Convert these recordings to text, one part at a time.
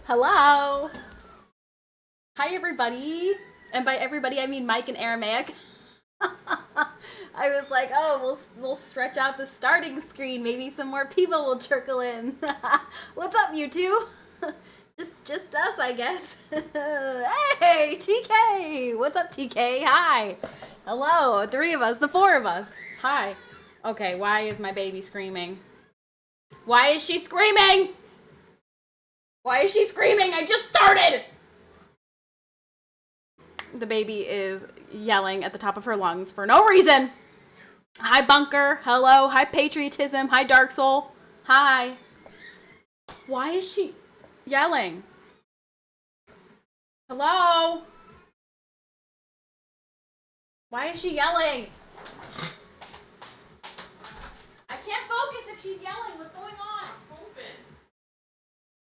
Hello. Hi, everybody. And by everybody, I mean Mike in Aramaic. I was like, oh, we'll stretch out the starting screen. Maybe some more people will trickle in. What's up, you two? just us, I guess. Hey, TK. What's up, TK? Hi. Hello, three of us, the four of us. Hi. Okay, why is my baby screaming? Why is she screaming? Why is she screaming? I just started. The baby is yelling at the top of her lungs for no reason. Hi, Bunker. Hello. Hi, Patriotism. Hi, Dark Soul. Hi. Why is she yelling? Hello? Why is she yelling? I can't focus if she's yelling. What's going on?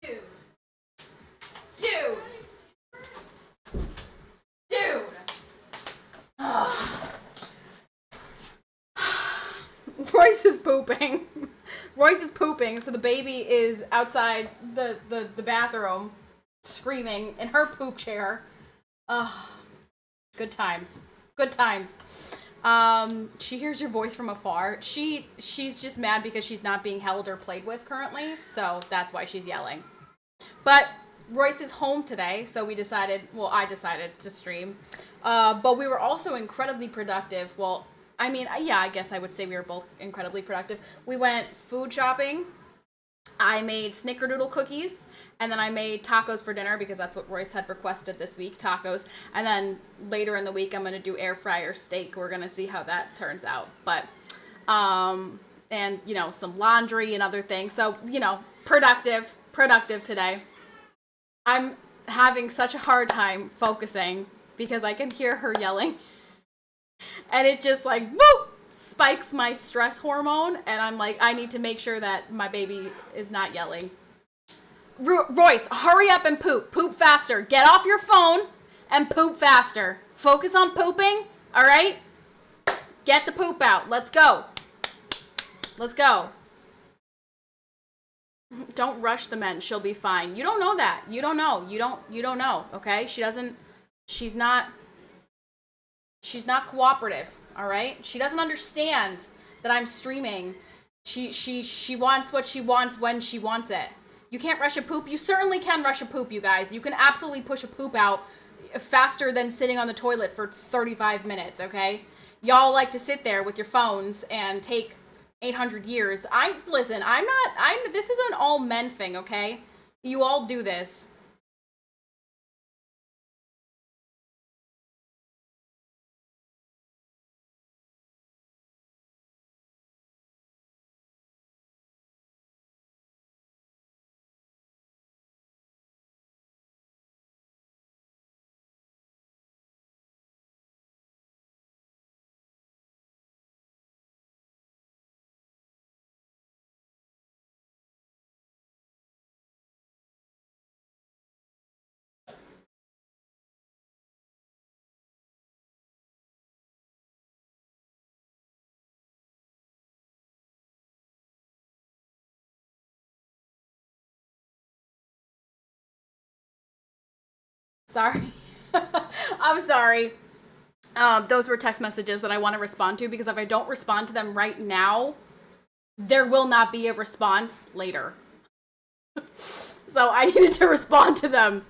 Dude. Dude. Dude. Royce is pooping. Royce is pooping, so the baby is outside the bathroom screaming in her poop chair. Good times. Good times. She hears your voice from afar. She's just mad because she's not being held or played with currently, so that's why she's yelling. But Royce is home today, so I decided to stream. But we were also incredibly productive. Well, I mean, yeah, I guess I would say we were both incredibly productive. We went food shopping. I made snickerdoodle cookies, and then I made tacos for dinner because that's what Royce had requested this week, tacos. And then later in the week, I'm going to do air fryer steak. We're going to see how that turns out. But, and, some laundry and other things. So, productive today. I'm having such a hard time focusing because I can hear her yelling. And it just spikes my stress hormone. And I'm like, I need to make sure that my baby is not yelling. Royce, hurry up and poop. Poop faster. Get off your phone and poop faster. Focus on pooping, all right? Get the poop out. Let's go. Let's go. Don't rush the men. She'll be fine. You don't know that. You don't know. You don't know, okay? She's not cooperative, all right? She doesn't understand that I'm streaming. She wants what she wants when she wants it. You can't rush a poop. You certainly can rush a poop, you guys. You can absolutely push a poop out faster than sitting on the toilet for 35 minutes, okay? Y'all like to sit there with your phones and take 800 years. This isn't all men thing, okay? You all do this. Sorry. I'm sorry. Those were text messages that I want to respond to because if I don't respond to them right now, there will not be a response later. So I needed to respond to them.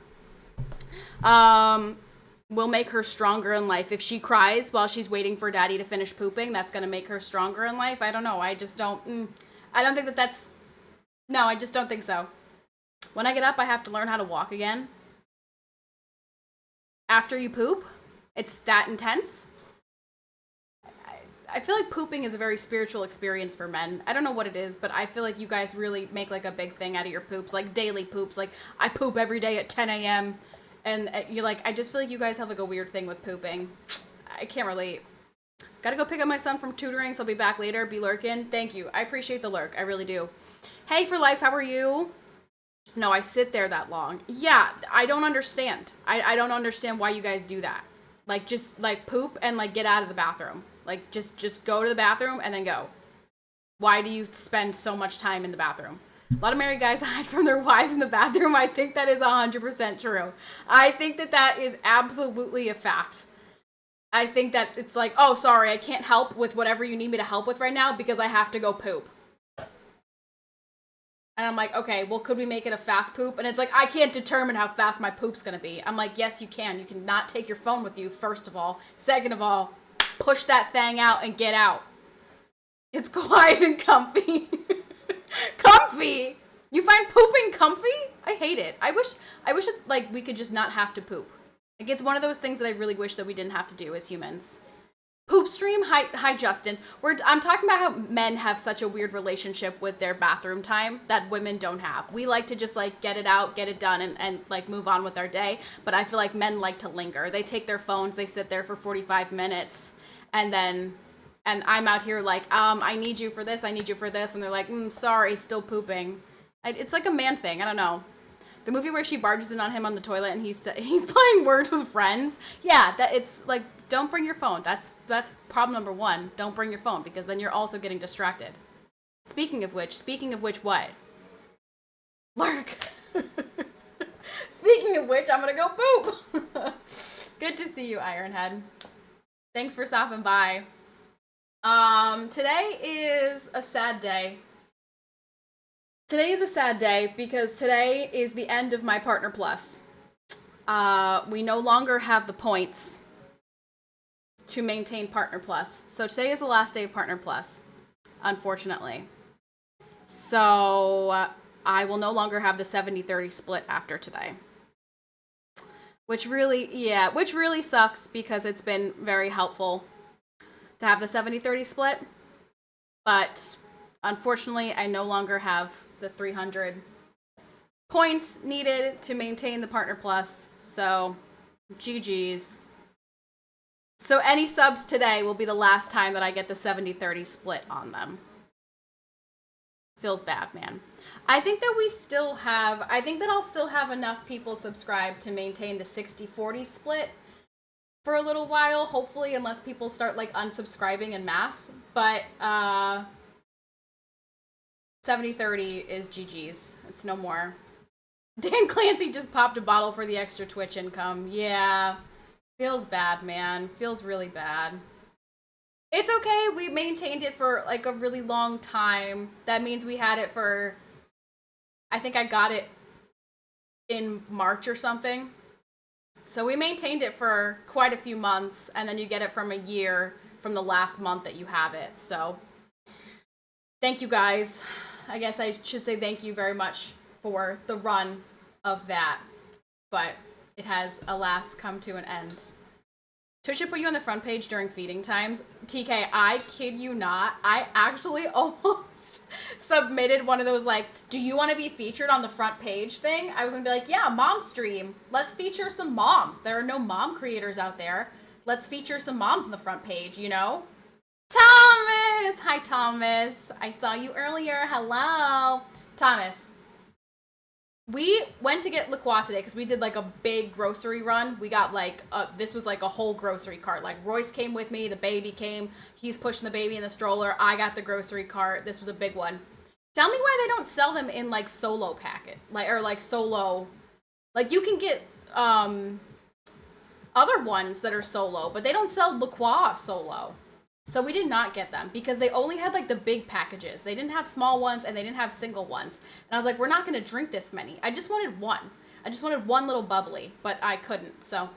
Will make her stronger in life. If she cries while she's waiting for daddy to finish pooping, that's going to make her stronger in life. I don't know. I just don't. I don't think that's. No, I just don't think so. When I get up, I have to learn how to walk again. After you poop, it's that intense. I feel like pooping is a very spiritual experience for men. I don't know what it is, but I feel like you guys really make like a big thing out of your poops, like daily poops. Like I poop every day at 10 a.m. And you're like, I just feel like you guys have like a weird thing with pooping. I can't relate. Gotta go pick up my son from tutoring, so I'll be back later. Be lurking. Thank you. I appreciate the lurk. I really do. Hey, for life, how are you? No, I sit there that long. Yeah, I don't understand. I don't understand why you guys do that. Like, just, like, poop and, like, get out of the bathroom. Like, just go to the bathroom and then go. Why do you spend so much time in the bathroom? A lot of married guys hide from their wives in the bathroom. I think that is 100% true. I think that that is absolutely a fact. I think that it's like, oh, sorry, I can't help with whatever you need me to help with right now because I have to go poop. And I'm like, okay, well, could we make it a fast poop? And it's like, I can't determine how fast my poop's gonna be. I'm like, yes, you can. You can not take your phone with you, first of all. Second of all, push that thing out and get out. It's quiet and comfy. Comfy? You find pooping comfy? I hate it. I wish it, like, we could just not have to poop. Like, it's one of those things that I really wish that we didn't have to do as humans. Poop stream? Hi, Justin. I'm talking about how men have such a weird relationship with their bathroom time that women don't have. We like to just, like, get it out, get it done, and like, move on with our day. But I feel like men like to linger. They take their phones, they sit there for 45 minutes, and I'm out here like, I need you for this, I need you for this. And they're like, sorry, still pooping. It's like a man thing. I don't know. The movie where she barges in on him on the toilet and he's playing Words with Friends. Yeah, that it's like, don't bring your phone. That's problem number one. Don't bring your phone because then you're also getting distracted. Speaking of which, what? Lurk. Speaking of which, I'm gonna go poop. Good to see you, Ironhead. Thanks for stopping by. Today is a sad day. Today is a sad day because today is the end of my Partner Plus. We no longer have the points to maintain Partner Plus. So today is the last day of Partner Plus, unfortunately. So I will no longer have the 70-30 split after today. Which really sucks because it's been very helpful to have the 70-30 split. But unfortunately, I no longer have the 300 points needed to maintain the Partner Plus. So, GG's. So any subs today will be the last time that I get the 70-30 split on them. Feels bad, man. I think that I'll still have enough people subscribed to maintain the 60-40 split for a little while, hopefully, unless people start like unsubscribing en masse. But 70-30 is GG's. It's no more. Dan Clancy just popped a bottle for the extra Twitch income. Yeah. Feels bad, man. Feels really bad. It's okay. We maintained it for like a really long time. That means we had it for, I think I got it in March or something. So we maintained it for quite a few months, and then you get it from a year from the last month that you have it. So thank you guys. I guess I should say thank you very much for the run of that. But it has, alas, come to an end. Twitch should put you on the front page during feeding times. TK, I kid you not. I actually almost submitted one of those, like, do you want to be featured on the front page thing? I was going to be like, yeah, mom stream. Let's feature some moms. There are no mom creators out there. Let's feature some moms on the front page, you know? Thomas! Hi, Thomas. I saw you earlier. Hello. Thomas. We went to get La Croix today because we did like a big grocery run. We got like, this was like a whole grocery cart. Like Royce came with me, the baby came, he's pushing the baby in the stroller. I got the grocery cart. This was a big one. Tell me why they don't sell them in like solo packet, or like solo. Like you can get other ones that are solo, but they don't sell La Croix solo. So we did not get them because they only had like the big packages. They didn't have small ones and they didn't have single ones. And I was like, we're not going to drink this many. I just wanted one. I just wanted one little bubbly, but I couldn't. So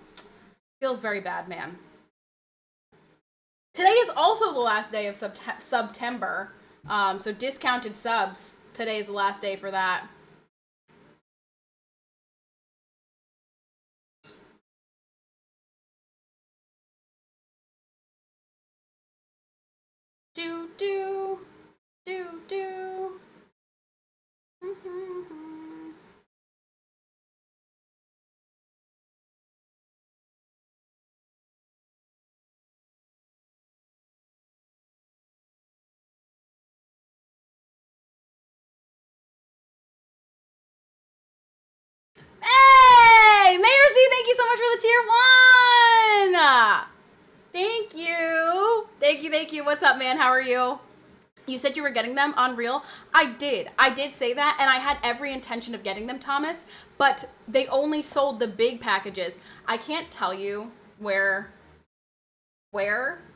feels very bad, man. Today is also the last day of Subtember. So discounted subs. Today is the last day for that. Do. Hey! Mayor Z, thank you so much for the tier 1! Thank you. Thank you. What's up, man? How are you? You said you were getting them on Reel. I did say that, and I had every intention of getting them, Thomas, but they only sold the big packages. I can't tell you where,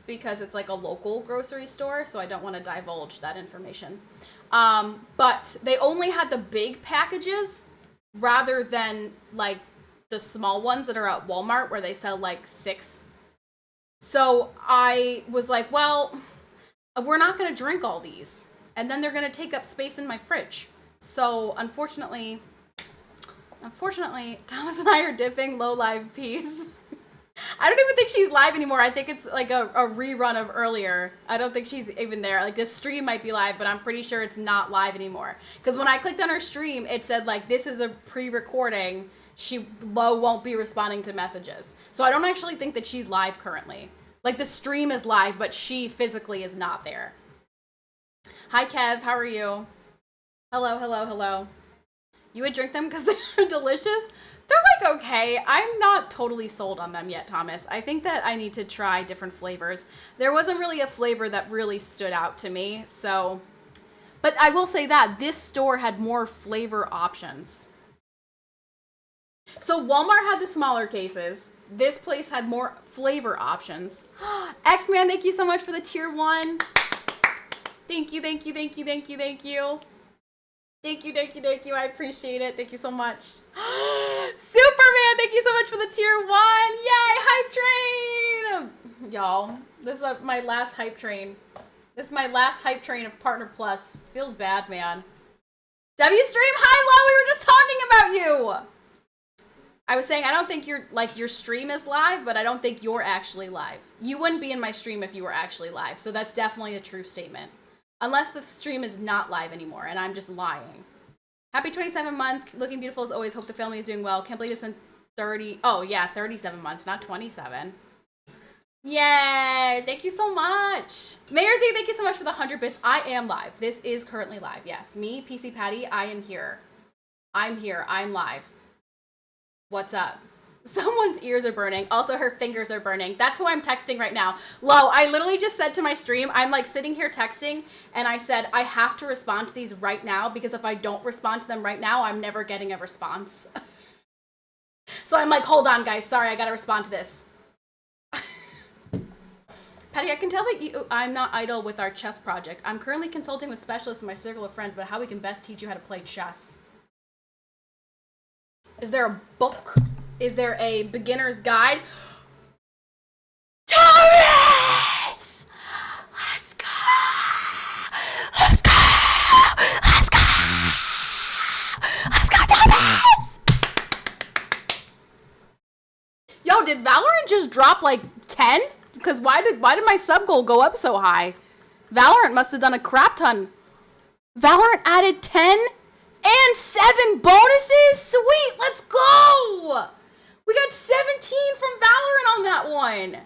because it's like a local grocery store, so I don't want to divulge that information. But they only had the big packages rather than like the small ones that are at Walmart where they sell like 6. So I was like, well, we're not going to drink all these, and then they're going to take up space in my fridge. So unfortunately, Thomas and I are dipping low live peas. I don't even think she's live anymore. I think it's like a rerun of earlier. I don't think she's even there. Like, this stream might be live, but I'm pretty sure it's not live anymore. Because when I clicked on her stream, it said, like, this is a pre-recording. Lo won't be responding to messages. So I don't actually think that she's live currently. Like, the stream is live, but she physically is not there. Hi, Kev. How are you? Hello. You would drink them because they're delicious? They're, like, okay. I'm not totally sold on them yet, Thomas. I think that I need to try different flavors. There wasn't really a flavor that really stood out to me, so... But I will say that this store had more flavor options. So Walmart had the smaller cases. This place had more flavor options. X-Man, thank you so much for the tier 1. Thank you. Thank you. I appreciate it. Thank you so much. Superman, thank you so much for the tier 1. Yay, hype train. Y'all, this is my last hype train. This is my last hype train of Partner Plus. Feels bad, man. W Stream, hi, Lo, we were just talking about you. I was saying, I don't think your stream is live, but I don't think you're actually live. You wouldn't be in my stream if you were actually live, so that's definitely a true statement. Unless the stream is not live anymore, and I'm just lying. Happy 27 months, looking beautiful as always, hope the family is doing well. Can't believe it's been 37 months, not 27. Yay, thank you so much. Mayor Z, thank you so much for the 100 bits. I am live. This is currently live, yes. Me, PCPatty, I am here. I'm live. What's up? Someone's ears are burning. Also, her fingers are burning. That's who I'm texting right now. Lo, I literally just said to my stream, I'm like sitting here texting, and I said, I have to respond to these right now, because if I don't respond to them right now, I'm never getting a response. So I'm like, hold on, guys. Sorry, I gotta respond to this. Patty, I can tell that I'm not idle with our chess project. I'm currently consulting with specialists in my circle of friends about how we can best teach you how to play chess. Is there a book? Is there a beginner's guide? Taurus! Let's go! Let's go! Let's go! Let's go, Taurus! Yo, did Valorant just drop like 10? Because why did my sub goal go up so high? Valorant must have done a crap ton. Valorant added 10 and 7 bonuses? Sweet, let's go! We got 17 from Valorant on that one.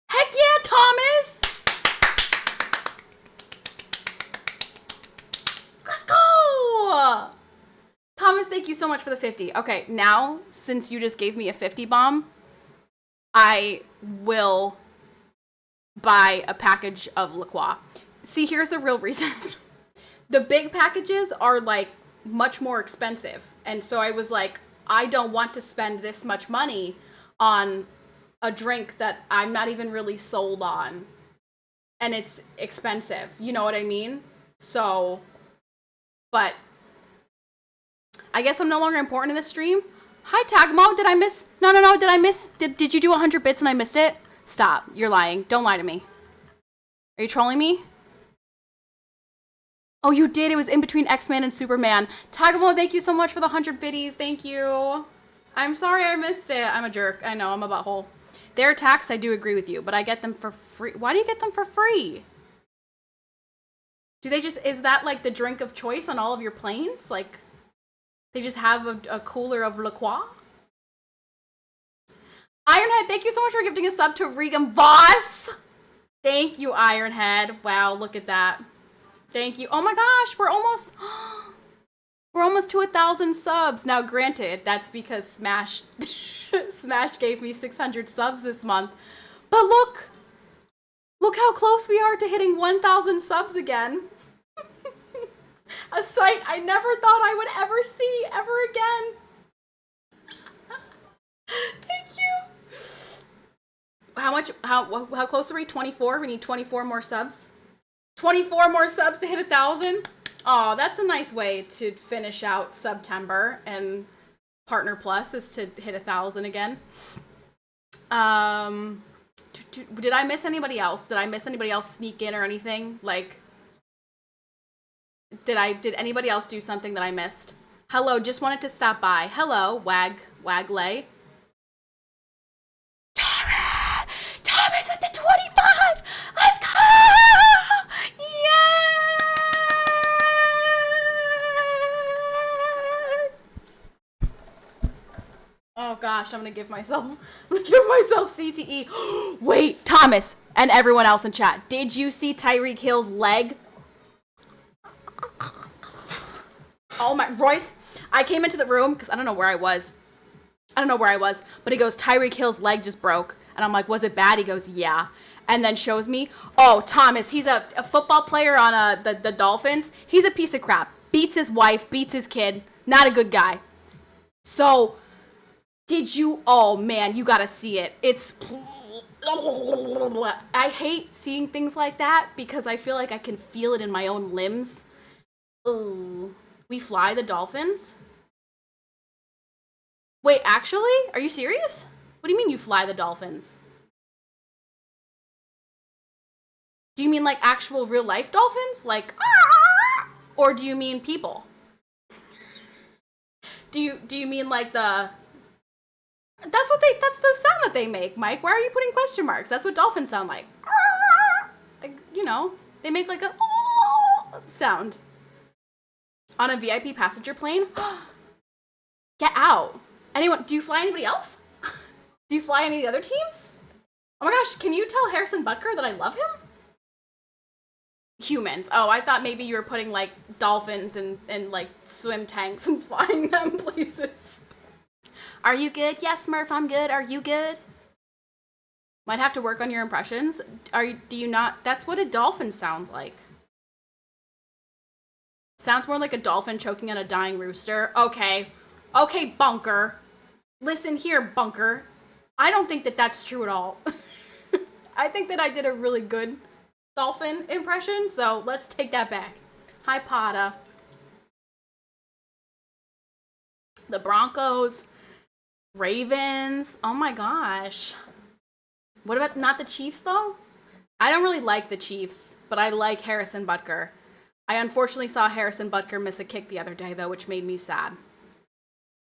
Heck yeah, Thomas! Let's go! Thomas, thank you so much for the 50. Okay, now, since you just gave me a 50 bomb, I will buy a package of La Croix. See, here's the real reason. The big packages are, like, much more expensive. And so I was like, I don't want to spend this much money on a drink that I'm not even really sold on. And it's expensive. You know what I mean? So, but I guess I'm no longer important in this stream. Hi, Tagmo. Did I miss? No. Did I miss? Did you do 100 bits and I missed it? Stop. You're lying. Don't lie to me. Are you trolling me? Oh, you did. It was in between X-Man and Superman. Tagmo, thank you so much for the 100 biddies. Thank you. I'm sorry I missed it. I'm a jerk. I know. I'm a butthole. They're taxed. I do agree with you, but I get them for free. Why do you get them for free? Do they just, is that like the drink of choice on all of your planes? Like, they just have a cooler of La Croix? Ironhead, thank you so much for gifting a sub to Regan Voss. Thank you, Ironhead. Wow, look at that. Thank you. Oh my gosh, we're almost to 1,000 subs. Now, granted, that's because Smash gave me 600 subs this month. But look, Look how close we are to hitting 1,000 subs again. A sight I never thought I would ever see ever again. Thank you. How close are we? 24? We need 24 more subs. 24 more subs to hit 1,000. Oh, that's a nice way to finish out Subtember, and Partner Plus is to hit 1,000 again. Did I miss anybody else? Did I miss anybody else sneak in or anything? Like, did anybody else do something that I missed? Hello, just wanted to stop by. Hello, Wagley. Thomas with the 25! Let's go! Yeah! Oh gosh, I'm gonna give myself CTE. Wait, Thomas and everyone else in chat, did you see Tyreek Hill's leg? Oh my, Royce, I came into the room because I don't know where I was, but he goes, Tyreek Hill's leg just broke. And I'm like, was it bad? He goes, yeah. And then shows me, oh, Thomas, he's a football player on the Dolphins. He's a piece of crap. Beats his wife, beats his kid. Not a good guy. So, did you, oh man, you gotta see it. It's, I hate seeing things like that because I feel like I can feel it in my own limbs. Ooh. We fly the Dolphins? Wait, actually? Are you serious? What do you mean you fly the Dolphins? Do you mean like actual real life dolphins? Like, or do you mean people? Do you mean like that's the sound that they make, Mike. Why are you putting question marks? That's what dolphins sound like. Like, you know, they make like a sound. On a VIP passenger plane? Get out. Anyone, do you fly anybody else? Do you fly any of the other teams? Oh my gosh, can you tell Harrison Butker that I love him? Humans. Oh, I thought maybe you were putting like dolphins and like swim tanks and flying them places. Are you good? Yes, Murph, I'm good. Are you good? Might have to work on your impressions. Do you not? That's what a dolphin sounds like. Sounds more like a dolphin choking on a dying rooster. Okay. Okay, Bunker. Listen here, Bunker. I don't think that that's true at all. I think that I did a really good dolphin impression, so let's take that back. Hi, Pata. The Broncos. Ravens. Oh my gosh. What about not the Chiefs, though? I don't really like the Chiefs, but I like Harrison Butker. I unfortunately saw Harrison Butker miss a kick the other day, though, which made me sad.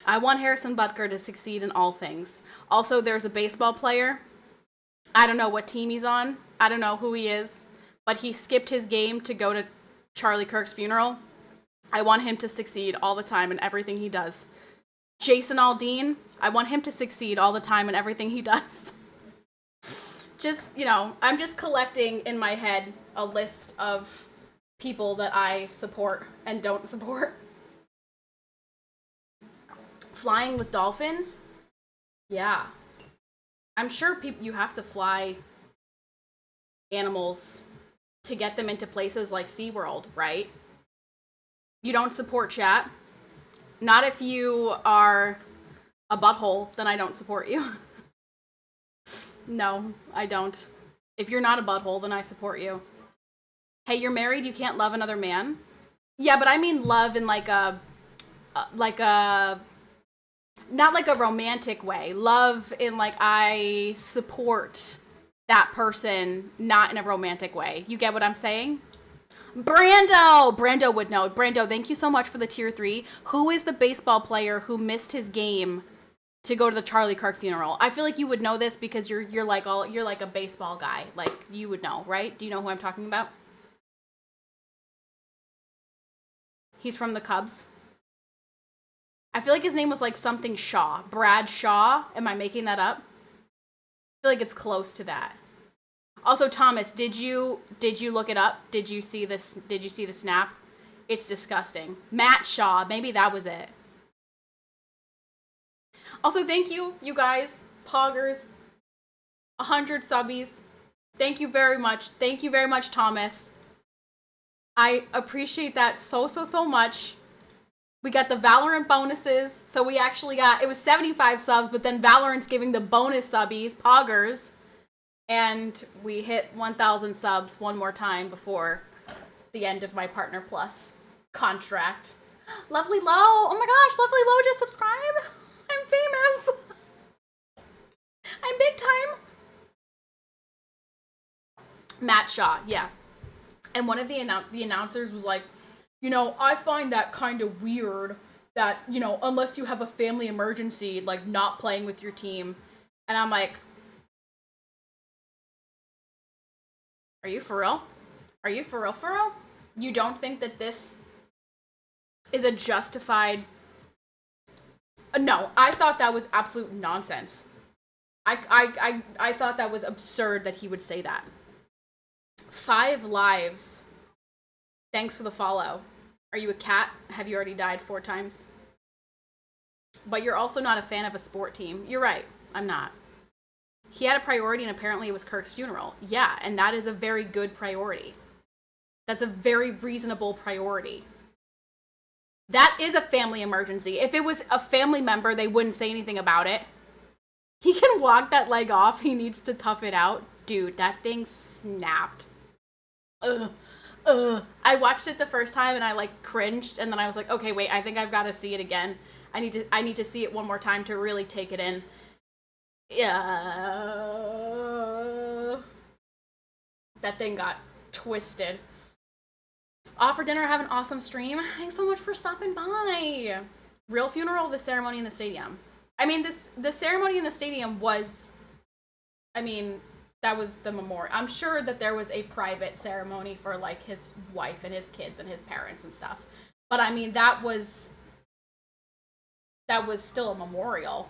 I want Harrison Butker to succeed in all things. Also, there's a baseball player. I don't know what team he's on. I don't know who he is. But he skipped his game to go to Charlie Kirk's funeral. I want him to succeed all the time in everything he does. Jason Aldean, I want him to succeed all the time in everything he does. Just, you know, I'm just collecting in my head a list of people that I support and don't support. Flying with dolphins? Yeah. I'm sure you have to fly animals to get them into places like SeaWorld, right? You don't support chat? Not if you are a butthole, then I don't support you. No, I don't. If you're not a butthole, then I support you. Hey, you're married, you can't love another man? Yeah, but I mean love in like a not like a romantic way. Love in like I support that person, not in a romantic way. You get what I'm saying? Brando would know. Brando, thank you so much for the tier 3. Who is the baseball player who missed his game to go to the Charlie Kirk funeral? I feel like you would know this because you're like a baseball guy. Like you would know, right? Do you know who I'm talking about? He's from the Cubs. I feel like his name was like something Shaw. Brad Shaw. Am I making that up? I feel like it's close to that. Also, Thomas, did you look it up? Did you see this? Did you see the snap? It's disgusting. Matt Shaw. Maybe that was it. Also, thank you, you guys. Poggers. 100 subbies. Thank you very much. Thank you very much, Thomas. I appreciate that so, so, so much. We got the Valorant bonuses. So we actually got, it was 75 subs, but then Valorant's giving the bonus subbies, poggers. And we hit 1,000 subs one more time before the end of my Partner Plus contract. Lovely Low. Oh my gosh, Lovely Low just subscribed. I'm famous. I'm big time. Matt Shaw, yeah. And one of the announcers was like, you know, I find that kind of weird that, you know, unless you have a family emergency, like not playing with your team. And I'm like, are you for real? Are you for real, for real? You don't think that this is a justified... No, I thought that was absolute nonsense. I thought that was absurd that he would say that. 5 lives. Thanks for the follow. Are you a cat? Have you already died 4 times? But you're also not a fan of a sport team. You're right. I'm not. He had a priority, and apparently it was Kirk's funeral. Yeah, and that is a very good priority. That's a very reasonable priority. That is a family emergency. If it was a family member, they wouldn't say anything about it. He can walk that leg off. He needs to tough it out. Dude, that thing snapped. I watched it the first time and I like cringed, and then I was like, okay, wait, I think I've got to see it again. I need to see it one more time to really take it in. Yeah. That thing got twisted. Offer dinner, have an awesome stream. Thanks so much for stopping by. Real funeral, the ceremony in the stadium. I mean, the ceremony in the stadium was, I mean, that was the memorial. I'm sure that there was a private ceremony for like his wife and his kids and his parents and stuff. But I mean, that was still a memorial.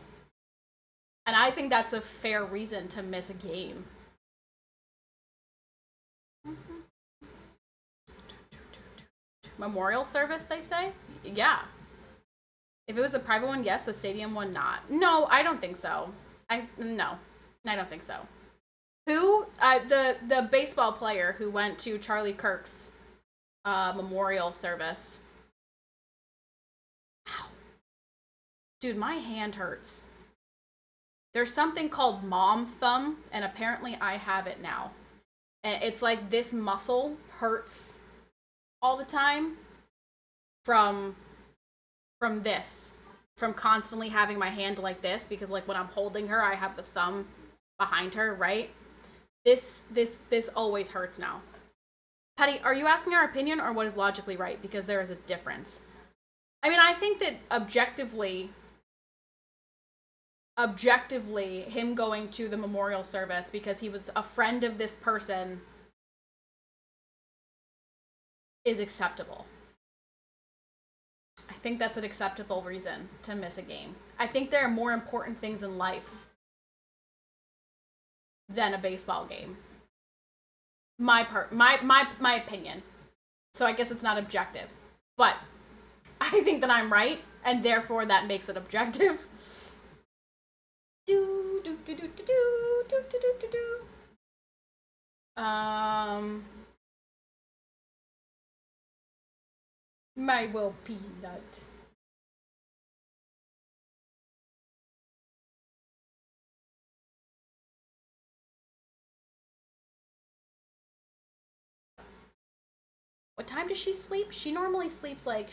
And I think that's a fair reason to miss a game. Memorial service, they say? Yeah. If it was a private one, yes. The stadium one, not. No, I don't think so. No, I don't think so. Who? The baseball player who went to Charlie Kirk's memorial service. Ow. Dude, my hand hurts. There's something called mom thumb, and apparently I have it now. And it's like this muscle hurts all the time from constantly having my hand like this, because like when I'm holding her, I have the thumb behind her, right? This always hurts now. Patty, are you asking our opinion or what is logically right? Because there is a difference. I mean, I think that objectively, him going to the memorial service because he was a friend of this person is acceptable. I think that's an acceptable reason to miss a game. I think there are more important things in life than a baseball game. My opinion. So I guess it's not objective. But I think that I'm right, and therefore that makes it objective. My will peanut. What time does she sleep? She normally sleeps like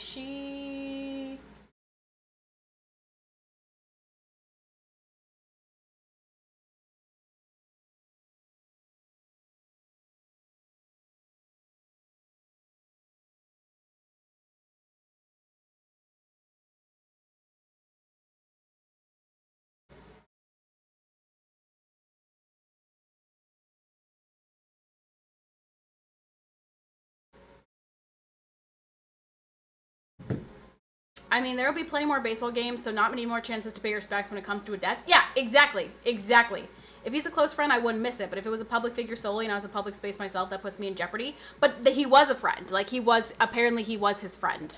I mean, there will be plenty more baseball games, so not many more chances to pay respects when it comes to a death. Yeah, exactly. If he's a close friend, I wouldn't miss it. But if it was a public figure solely and I was in public space myself, that puts me in jeopardy. But he was a friend. Like, apparently he was his friend.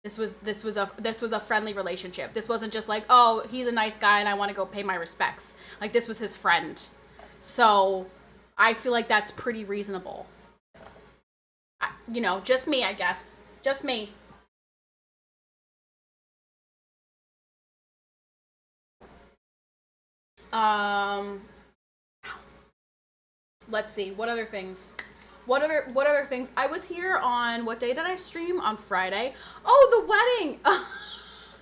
This was a friendly relationship. This wasn't just like, oh, he's a nice guy and I want to go pay my respects. Like, this was his friend. So I feel like that's pretty reasonable. You know, just me, I guess. Just me. Um, let's see. What other things? What other things? I was here on, what day did I stream? On Friday. Oh, the wedding.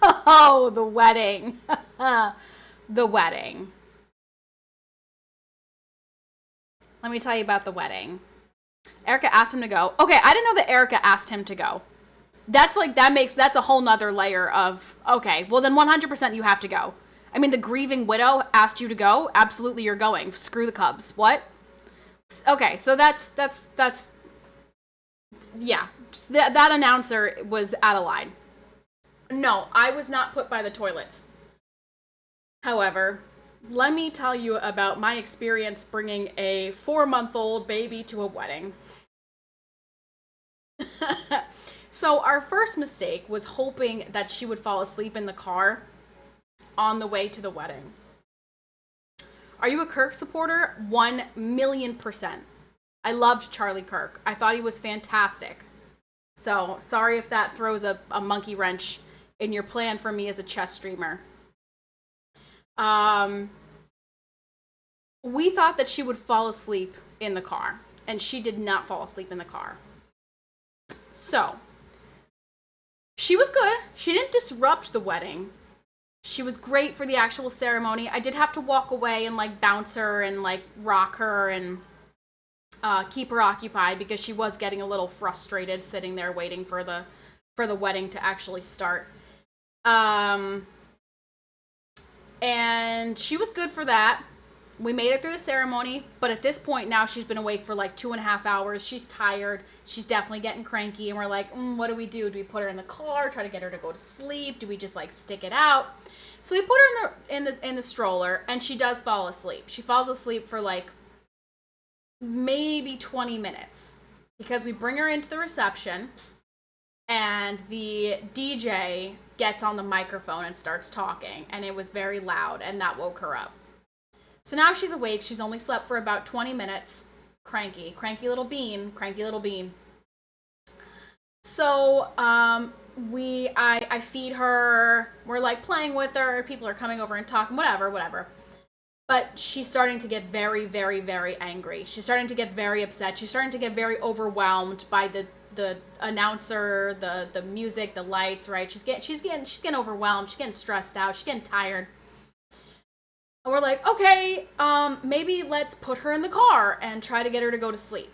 Oh, the wedding. The wedding. Let me tell you about the wedding. Erica asked him to go. Okay, I didn't know that Erica asked him to go. That's like, that's a whole nother layer of, okay, well then 100% you have to go. I mean, the grieving widow asked you to go. Absolutely, you're going. Screw the Cubs. What? Okay, so that's yeah. That announcer was out of line. No, I was not put by the toilets. However, let me tell you about my experience bringing a 4-month-old baby to a wedding. So our first mistake was hoping that she would fall asleep in the car on the way to the wedding. Are you a Kirk supporter? 1,000,000%. I loved Charlie Kirk. I thought he was fantastic. So sorry if that throws a monkey wrench in your plan for me as a chess streamer. We thought that she would fall asleep in the car, and she did not fall asleep in the car. So she was good. She didn't disrupt the wedding. She was great for the actual ceremony. I did have to walk away and like bounce her and like rock her and keep her occupied because she was getting a little frustrated sitting there waiting for the wedding to actually start. And she was good for that. We made it through the ceremony, but at this point now she's been awake for like 2.5 hours. She's tired. She's definitely getting cranky, and we're like, what do we do? Do we put her in the car, try to get her to go to sleep? Do we just like stick it out? So we put her in the stroller, and she does fall asleep. She falls asleep for like maybe 20 minutes because we bring her into the reception, and the DJ gets on the microphone and starts talking, and it was very loud, and that woke her up. So now she's awake. She's only slept for about 20 minutes. Cranky little bean. So, I feed her. We're like playing with her. People are coming over and talking, whatever. But she's starting to get very, very, very angry. She's starting to get very upset. She's starting to get very overwhelmed by the announcer, the music, the lights, right? She's getting overwhelmed. She's getting stressed out. She's getting tired. And we're like, okay, maybe let's put her in the car and try to get her to go to sleep.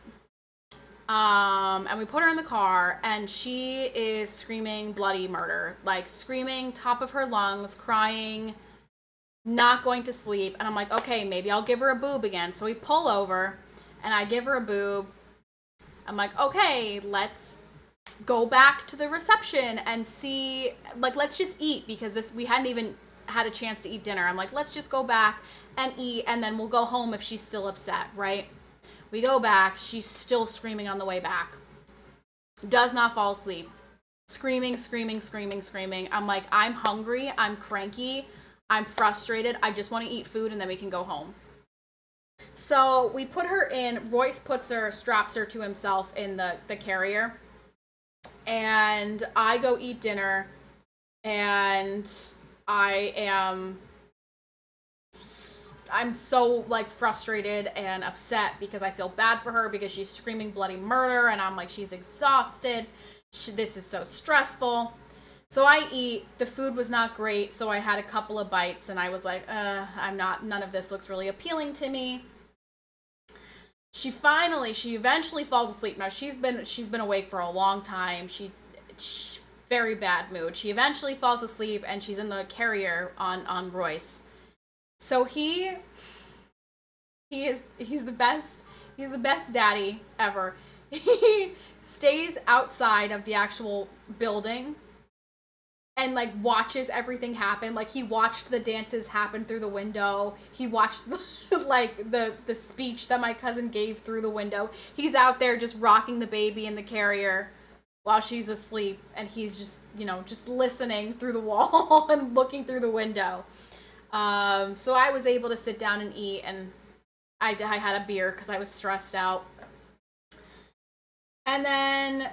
And we put her in the car, and she is screaming bloody murder, like screaming top of her lungs, crying, not going to sleep. And I'm like, okay, maybe I'll give her a boob again. So we pull over, and I give her a boob. I'm like, okay, let's go back to the reception and see, like, let's just eat, because we hadn't even had a chance to eat dinner. I'm like, let's just go back and eat, and then we'll go home if she's still upset, right? We go back. She's still screaming on the way back. Does not fall asleep. Screaming. I'm like, I'm hungry. I'm cranky. I'm frustrated. I just want to eat food, and then we can go home. So we put her in. Royce straps her to himself in the carrier. And I go eat dinner, and I'm so like frustrated and upset because I feel bad for her because she's screaming bloody murder, and I'm like, she's exhausted. This is so stressful. So I eat. The food was not great, so I had a couple of bites, and I was like, none of this looks really appealing to me. She eventually falls asleep. Now she's been awake for a long time. She very bad mood. She eventually falls asleep, and she's in the carrier on Royce. So he's the best daddy ever. He stays outside of the actual building and like watches everything happen. Like he watched the dances happen through the window. He watched the speech that my cousin gave through the window. He's out there just rocking the baby in the carrier while she's asleep, and he's just, just listening through the wall and looking through the window. So I was able to sit down and eat, and I had a beer because I was stressed out. And then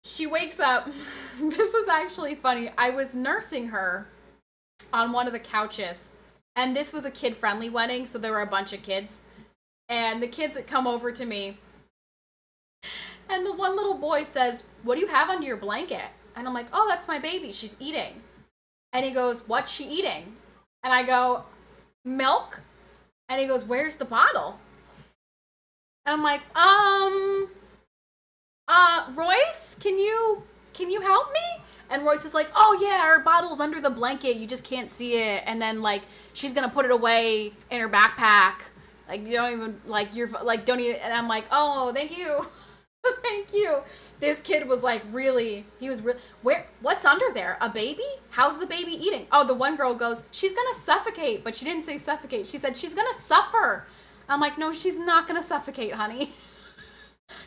she wakes up. This was actually funny. I was nursing her on one of the couches. And this was a kid-friendly wedding, so there were a bunch of kids. And the kids would come over to me. And the one little boy says, "What do you have under your blanket?" And I'm like, "Oh, that's my baby. She's eating." And he goes, "What's she eating?" And I go, "Milk." And he goes, "Where's the bottle?" And I'm like, Royce, can you help me? And Royce is like, "Oh yeah, her bottle's under the blanket. You just can't see it." And then like she's gonna put it away in her backpack. Like you don't even like you're like don't even. And I'm like, "Oh, thank you, thank you." This kid was like really. He was really. What's under there? A baby? How's the baby eating? Oh, the one girl goes, "She's gonna suffocate," but she didn't say suffocate. She said she's gonna suffer. I'm like, "No, she's not gonna suffocate, honey."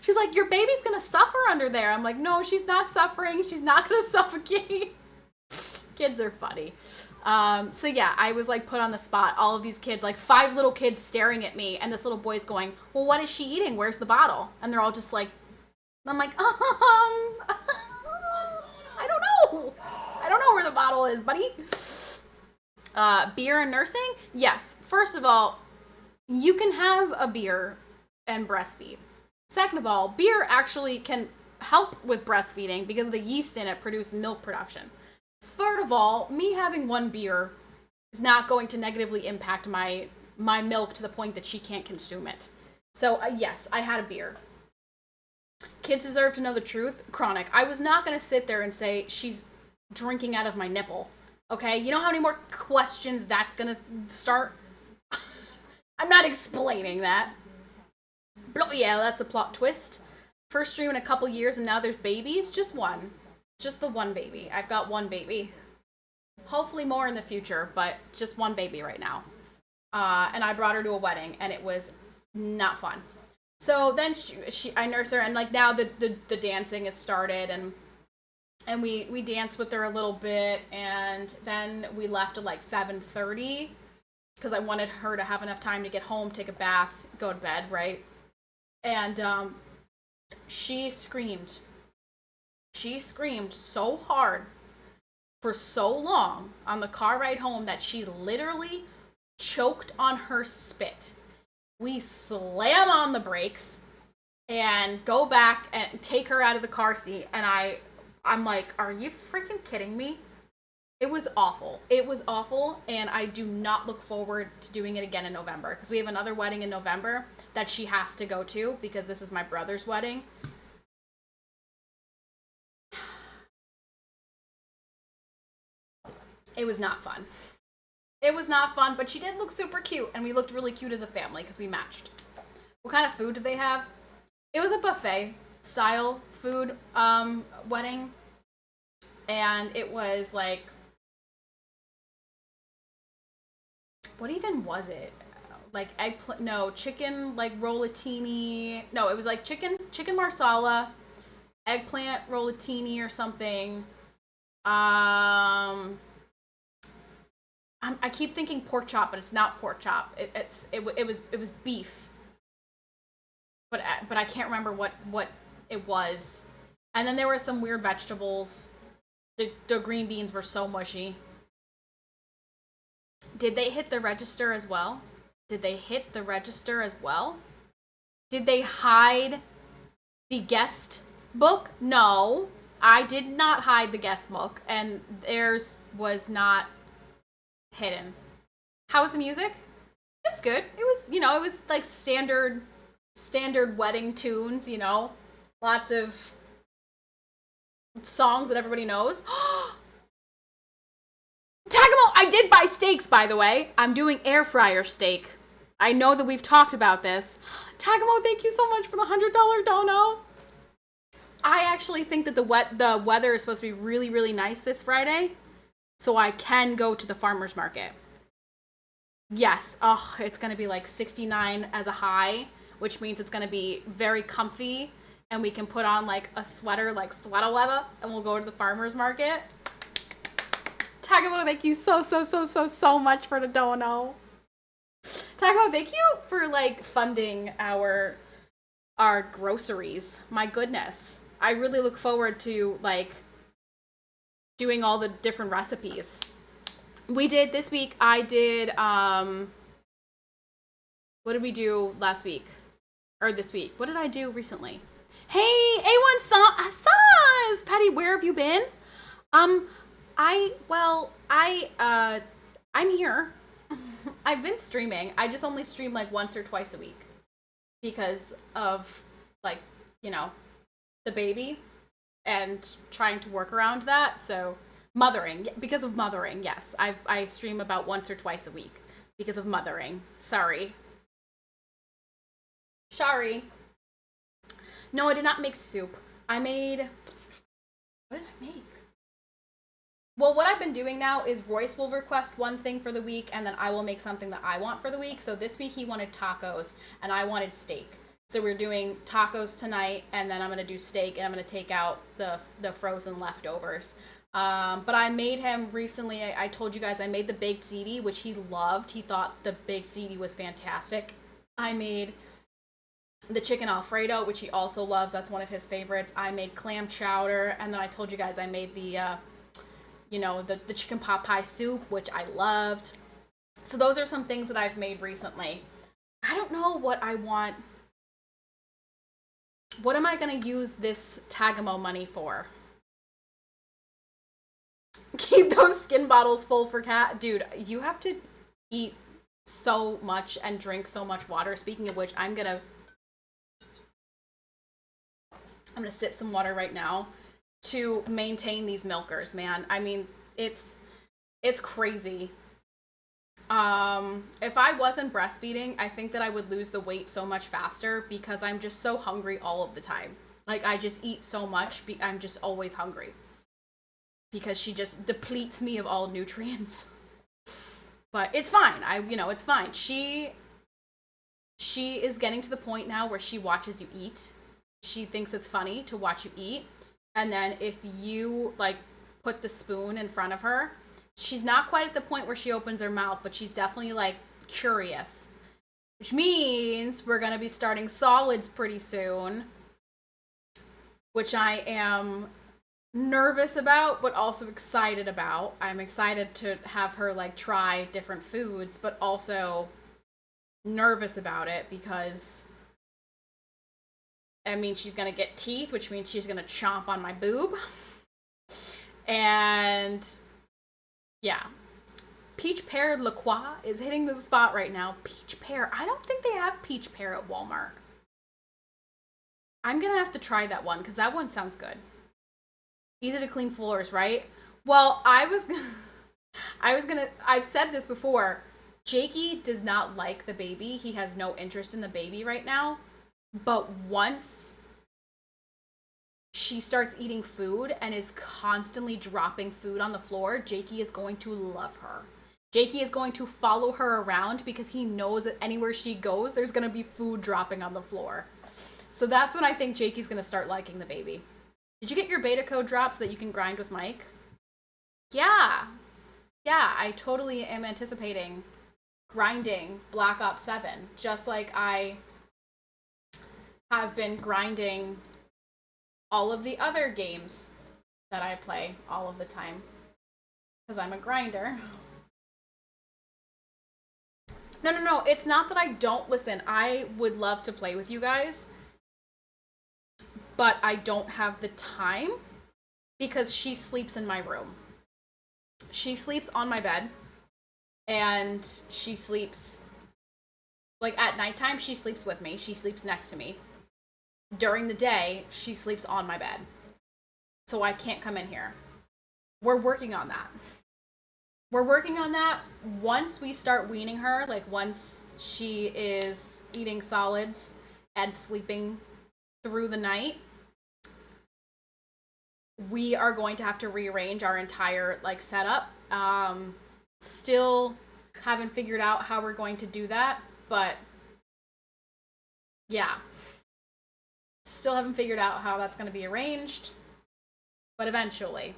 She's like, "Your baby's gonna suffer under there." I'm like, "No, she's not suffering. She's not gonna suffocate." Kids are funny. So yeah, I was like put on the spot. All of these kids, like 5 little kids staring at me, and this little boy's going, "Well, what is she eating? Where's the bottle?" And they're all just like, I'm like, I don't know. I don't know where the bottle is, buddy. Beer and nursing? Yes. First of all, you can have a beer and breastfeed. Second of all, beer actually can help with breastfeeding because the yeast in it produce milk production. Third of all, me having one beer is not going to negatively impact my milk to the point that she can't consume it. So yes, I had a beer. Kids deserve to know the truth. Chronic. I was not going to sit there and say she's drinking out of my nipple. Okay? You know how many more questions that's going to start? I'm not explaining that. But yeah, that's a plot twist. First stream in a couple years and now there's babies. Just one. Just the one baby. I've got one baby. Hopefully more in the future, but just one baby right now. And I brought her to a wedding and it was not fun. So then I nurse her and like now the dancing has started and we danced with her a little bit and then we left at like 7:30 because I wanted her to have enough time to get home, take a bath, go to bed, right? And she screamed. She screamed so hard for so long on the car ride home that she literally choked on her spit. We slam on the brakes and go back and take her out of the car seat. And I'm like, "Are you freaking kidding me?" It was awful. It was awful. And I do not look forward to doing it again in November because we have another wedding in November that she has to go to because this is my brother's wedding. It was not fun. It was not fun, but she did look super cute, and we looked really cute as a family because we matched. What kind of food did they have? It was a buffet style food wedding, and it was like, what even was it? Like eggplant? No, chicken like rollatini. No, it was like chicken marsala, eggplant rollatini or something. I keep thinking pork chop, but it's not pork chop. It was beef, but I can't remember what it was. And then there were some weird vegetables. The green beans were so mushy. Did they hit the register as well? Did they hit the register as well? Did they hide the guest book? No, I did not hide the guest book, and theirs was not hidden. How was the music? It was good. It was, it was like standard wedding tunes, lots of songs that everybody knows. Tagamo, I did buy steaks, by the way. I'm doing air fryer steak. I know that we've talked about this. Tagamo, thank you so much for the $100 dono. I actually think that the weather is supposed to be really, really nice this Friday, so I can go to the farmer's market. Yes. Oh, it's going to be like 69 as a high, which means it's going to be very comfy, and we can put on like a sweater, like sweater weather, and we'll go to the farmer's market. Tagamo, thank you so much for the dono. Taco, thank you for like funding our groceries. My goodness. I really look forward to like doing all the different recipes. We did this week. I did what did we do last week? Or this week? What did I do recently? Hey, A1 Sans! Patty, where have you been? I'm here. I've been streaming. I just only stream like once or twice a week because of like, you know, the baby and trying to work around that. So mothering, because of mothering, yes. I stream about once or twice a week because of mothering. Sorry. No, I did not make soup. I made, what did I make? Well, what I've been doing now is Royce will request one thing for the week, and then I will make something that I want for the week. So this week he wanted tacos, and I wanted steak. So we're doing tacos tonight, and then I'm going to do steak, and I'm going to take out the frozen leftovers. But I made him recently, I told you guys, I made the baked ziti, which he loved. He thought the baked ziti was fantastic. I made the chicken Alfredo, which he also loves. That's one of his favorites. I made clam chowder, and then I told you guys I made the the chicken pot pie soup, which I loved. So those are some things that I've made recently. I don't know what I want. What am I going to use this Tagamo money for? Keep those skin bottles full for Cat. Dude, you have to eat so much and drink so much water. Speaking of which, I'm going to sip some water right now to maintain these milkers, man. I mean, it's crazy. If I wasn't breastfeeding, I think that I would lose the weight so much faster because I'm just so hungry all of the time. Like, I just eat so much. I'm just always hungry because she just depletes me of all nutrients. But it's fine. It's fine. She is getting to the point now where she watches you eat. She thinks it's funny to watch you eat. And then if you, like, put the spoon in front of her, she's not quite at the point where she opens her mouth, but she's definitely, like, curious. Which means we're going to be starting solids pretty soon. Which I am nervous about, but also excited about. I'm excited to have her, like, try different foods, but also nervous about it because I mean, she's going to get teeth, which means she's going to chomp on my boob. And, yeah. Peach Pear La Croix is hitting the spot right now. Peach Pear. I don't think they have Peach Pear at Walmart. I'm going to have to try that one, because that one sounds good. Easy to clean floors, right? Well, I've said this before. Jakey does not like the baby. He has no interest in the baby right now. But once she starts eating food and is constantly dropping food on the floor, Jakey is going to love her. Jakey is going to follow her around because he knows that anywhere she goes, there's going to be food dropping on the floor. So that's when I think Jakey's going to start liking the baby. Did you get your beta code drop so that you can grind with Mike? Yeah. Yeah, I totally am anticipating grinding Black Ops 7, just like I have been grinding all of the other games that I play all of the time. Because I'm a grinder. No, it's not that I don't listen. I would love to play with you guys. But I don't have the time because she sleeps in my room. She sleeps on my bed. And she sleeps, like, at nighttime, she sleeps with me. She sleeps next to me. During the day, she sleeps on my bed. So I can't come in here. We're working on that. Once we start weaning her, like once she is eating solids and sleeping through the night, we are going to have to rearrange our entire, like, setup. Still haven't figured out how we're going to do that, but yeah. Still haven't figured out how that's going to be arranged, but eventually.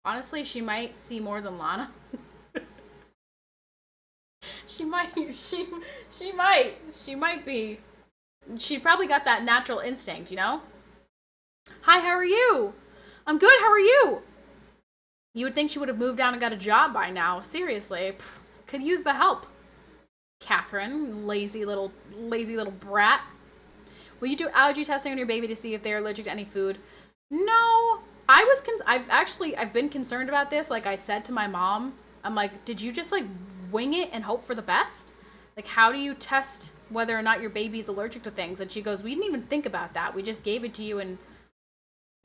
Honestly, she might see more than Lana. She might. She might be. She probably got that natural instinct, you know? Hi, how are you? I'm good, how are you? You would think she would have moved down and got a job by now. Seriously. Pff, could use the help. Catherine, lazy little brat. Will you do allergy testing on your baby to see if they're allergic to any food? No. I've been concerned about this. Like I said to my mom, I'm like, did you just like wing it and hope for the best? Like, how do you test whether or not your baby's allergic to things? And she goes, we didn't even think about that. We just gave it to you and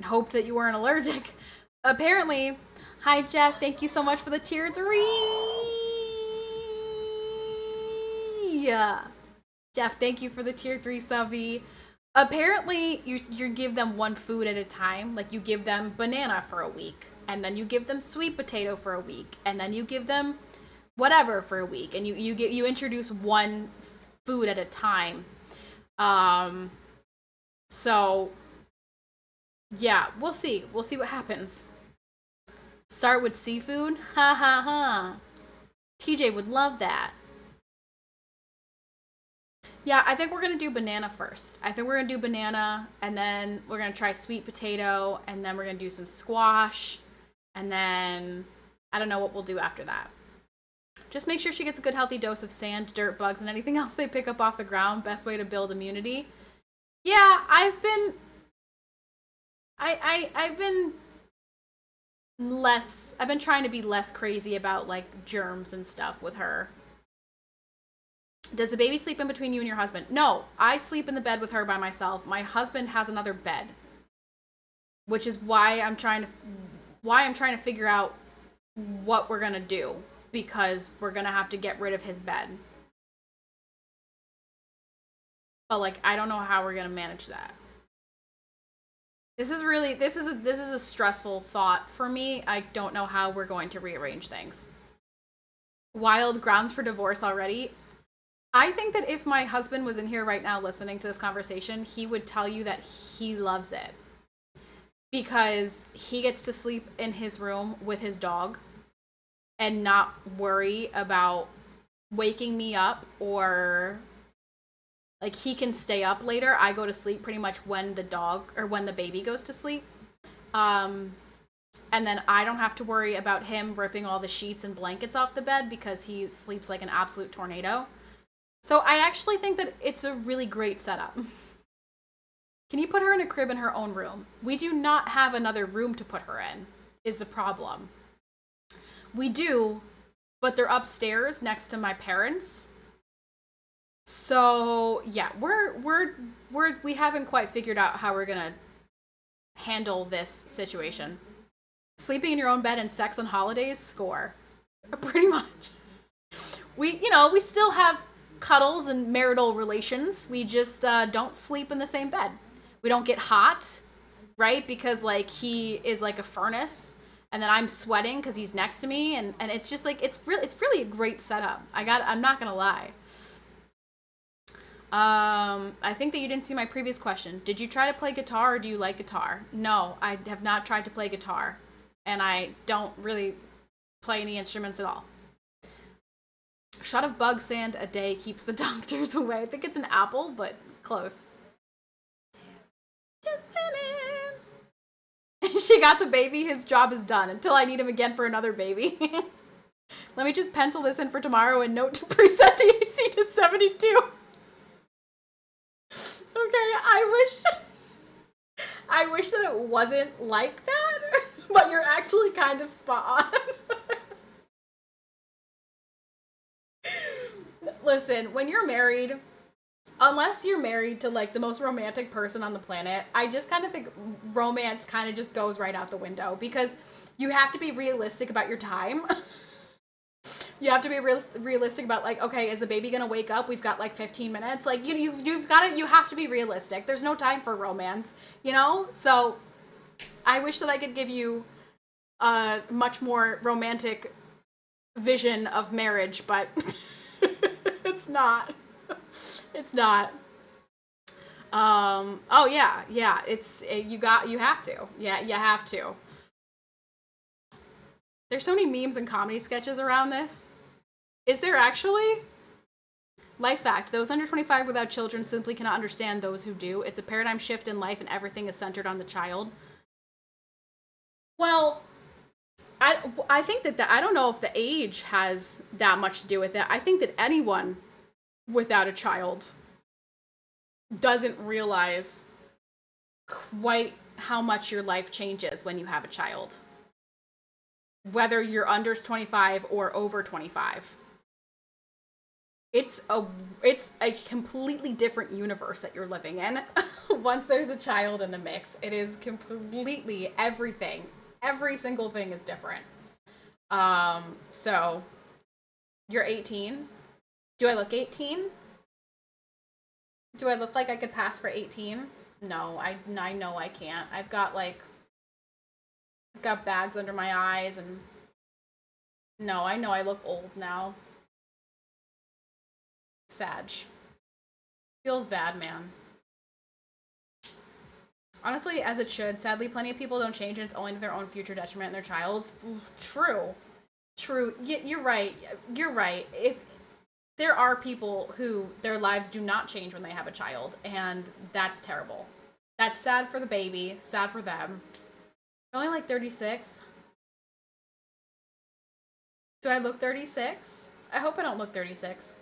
hoped that you weren't allergic. Apparently, hi Jeff, thank you so much for the tier 3. Yeah. Jeff, thank you for the tier 3 subby. Apparently, you give them one food at a time. Like, you give them banana for a week, and then you give them sweet potato for a week, and then you give them whatever for a week, and you introduce one food at a time. So yeah, we'll see what happens. Start with seafood. Ha ha ha. TJ would love that. Yeah, I think we're going to do banana first. I think we're going to do banana, and then we're going to try sweet potato, and then we're going to do some squash, and then I don't know what we'll do after that. Just make sure she gets a good healthy dose of sand, dirt, bugs, and anything else they pick up off the ground. Best way to build immunity. Yeah, I've been trying to be less crazy about like germs and stuff with her. Does the baby sleep in between you and your husband? No, I sleep in the bed with her by myself. My husband has another bed, which is why I'm trying to figure out what we're gonna do, because we're gonna have to get rid of his bed. But like, I don't know how we're gonna manage that. This is a stressful thought for me. I don't know how we're going to rearrange things. Wild grounds for divorce already. I think that if my husband was in here right now listening to this conversation, he would tell you that he loves it. Because he gets to sleep in his room with his dog and not worry about waking me up, or like he can stay up later. I go to sleep pretty much when the baby goes to sleep. And then I don't have to worry about him ripping all the sheets and blankets off the bed because he sleeps like an absolute tornado. So I actually think that it's a really great setup. Can you put her in a crib in her own room? We do not have another room to put her in, is the problem. We do, but they're upstairs next to my parents. So yeah, we haven't quite figured out how we're gonna handle this situation. Sleeping in your own bed and sex on holidays, score. Pretty much. We still have cuddles and marital relations. We just don't sleep in the same bed. We don't get hot, right? Because like he is like a furnace, and then I'm sweating because he's next to me, and it's just like it's really a great setup. I'm not gonna lie. I think that you didn't see my previous question. Did you try to play guitar, or do you like guitar? No, I have not tried to play guitar, and I don't really play any instruments at all. Shot of bug sand a day keeps the doctors away. I think it's an apple, but close. Just kidding. She got the baby. His job is done until I need him again for another baby. Let me just pencil this in for tomorrow and note to preset the AC to 72. Okay, I wish that it wasn't like that, but you're actually kind of spot on. Listen, when you're married, unless you're married to like the most romantic person on the planet, I just kind of think romance kind of just goes right out the window, because you have to be realistic about your time. You have to be realistic about like, okay, is the baby gonna wake up? We've got like 15 minutes. Like you have to be realistic. There's no time for romance, you know? So I wish that I could give you a much more romantic vision of marriage, but it's not. It's not. Oh yeah. You have to. Yeah, you have to. There's so many memes and comedy sketches around this. Is there actually? Life fact, those under 25 without children simply cannot understand those who do. It's a paradigm shift in life and everything is centered on the child. Well, I think that I don't know if the age has that much to do with it. I think that anyone without a child doesn't realize quite how much your life changes when you have a child. Whether you're under 25 or over 25. It's a completely different universe that you're living in. Once there's a child in the mix, it is completely everything. Every single thing is different. So you're 18. Do I look 18? Do I look like I could pass for 18? No, I know I can't. I've got bags under my eyes and no, I know I look old now. Sag. Feels bad, man. Honestly, as it should. Sadly, plenty of people don't change and it's only to their own future detriment and their child's. True. You're right. You're right. If there are people who their lives do not change when they have a child, and that's terrible. That's sad for the baby. Sad for them. You're only like 36. Do I look 36? I hope I don't look 36.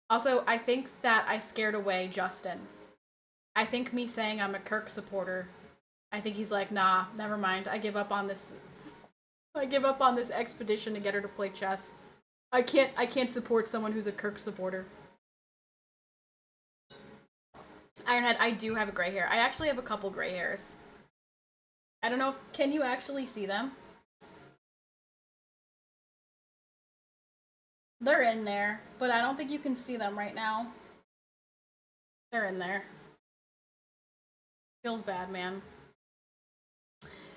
Also, I think that I scared away Justin. I think me saying I'm a Kirk supporter, I think he's like, nah, never mind. I give up on this expedition to get her to play chess. I can't support someone who's a Kirk supporter. Ironhead, I do have a gray hair. I actually have a couple gray hairs. I don't know, can you actually see them? They're in there, but I don't think you can see them right now. They're in there. Feels bad, man.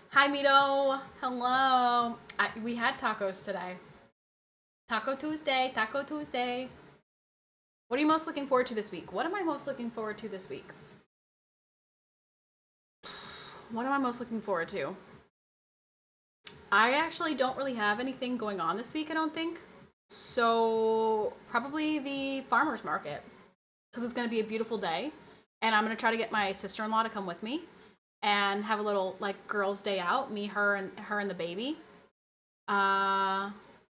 Hi, Mito. Hello. We had tacos today. Taco Tuesday. What are you most looking forward to this week? What am I most looking forward to this week? What am I most looking forward to? I actually don't really have anything going on this week, I don't think. So probably the farmer's market, because it's going to be a beautiful day. And I'm going to try to get my sister-in-law to come with me and have a little like girls' day out. Me, her, and the baby.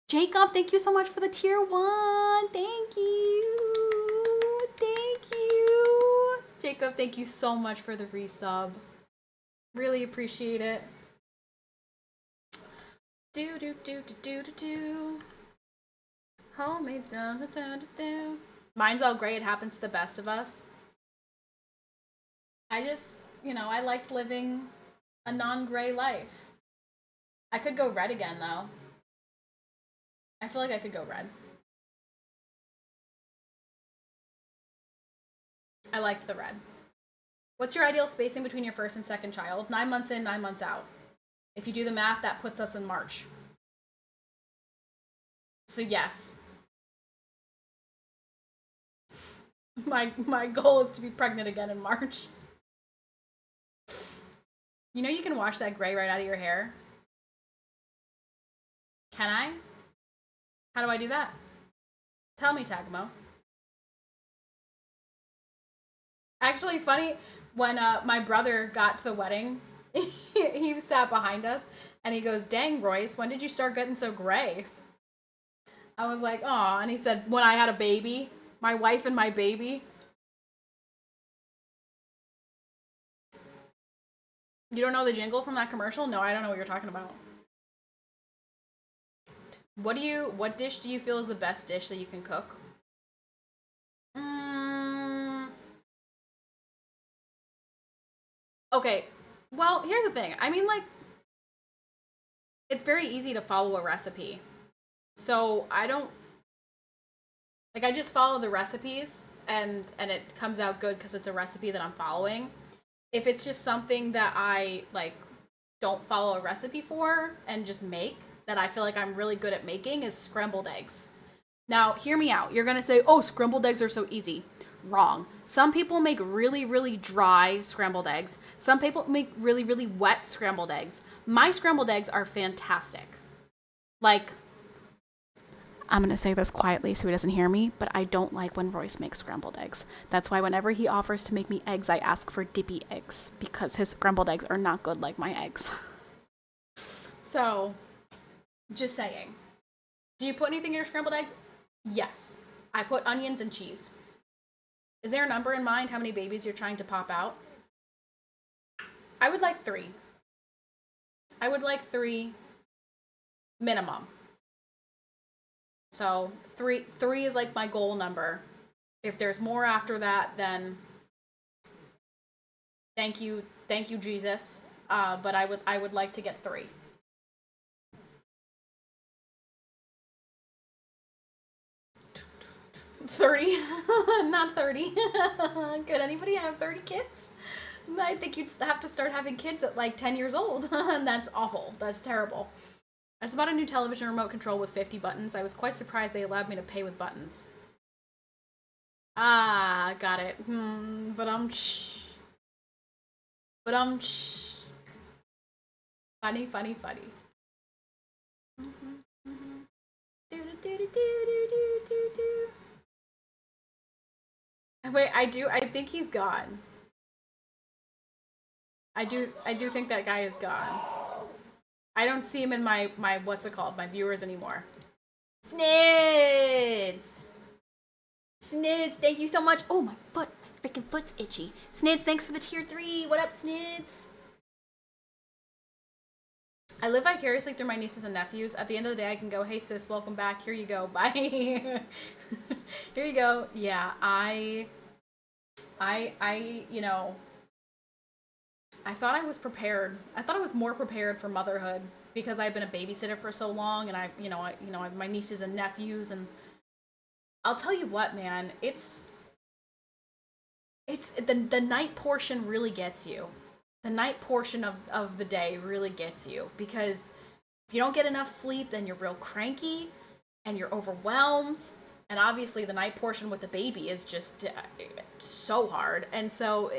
Jacob, thank you so much for the tier 1. Thank you. Jacob, thank you so much for the resub. Really appreciate it. Homemade. Mine's all gray. It happens to the best of us. I just, I liked living a non-gray life. I could go red again, though. I feel like I could go red. I liked the red. What's your ideal spacing between your first and second child? 9 months in, 9 months out. If you do the math, that puts us in March. So yes. My goal is to be pregnant again in March. You can wash that gray right out of your hair? Can I? How do I do that? Tell me, Tagmo. Actually, funny, when my brother got to the wedding, he sat behind us, and he goes, dang, Royce, when did you start getting so gray? I was like, aw, and he said, when I had a baby, my wife and my baby. You don't know the jingle from that commercial? No, I don't know what you're talking about. What dish do you feel is the best dish that you can cook? Okay, well, here's the thing. I mean, it's very easy to follow a recipe. So I just follow the recipes and it comes out good because it's a recipe that I'm following. If it's just something that I, don't follow a recipe for and just make, that I feel like I'm really good at making, is scrambled eggs. Now, hear me out. You're going to say, oh, scrambled eggs are so easy. Wrong. Some people make really, really dry scrambled eggs. Some people make really, really wet scrambled eggs. My scrambled eggs are fantastic. I'm going to say this quietly so he doesn't hear me, but I don't like when Royce makes scrambled eggs. That's why whenever he offers to make me eggs, I ask for dippy eggs, because his scrambled eggs are not good like my eggs. So, just saying. Do you put anything in your scrambled eggs? Yes. I put onions and cheese. Is there a number in mind how many babies you're trying to pop out? I would like 3. I would like 3 minimum. So 3 is like my goal number. If there's more after that, then thank you Jesus. But I would like to get 3. $30, not 30. Could anybody have 30 kids? I think you'd have to start having kids at like 10 years old. And that's awful. That's terrible. I just bought a new television remote control with 50 buttons. I was quite surprised they allowed me to pay with buttons. Ah, got it. But funny. Wait, I think he's gone. I do think that guy is gone. I don't see him in my what's it called, my viewers anymore. Snids, thank you so much. Oh, my foot, my freaking foot's itchy. Snids, thanks for the tier 3. What up, Snids? I live vicariously through my nieces and nephews. At the end of the day, I can go, hey sis, welcome back. Here you go. Bye. Here you go. Yeah, I you know, I thought I was prepared. I thought I was more prepared for motherhood because I've been a babysitter for so long, and I have my nieces and nephews, and I'll tell you what, man, it's the night portion really gets you. The night portion of the day really gets you, because if you don't get enough sleep, then you're real cranky and you're overwhelmed. And obviously the night portion with the baby is just so hard. And so,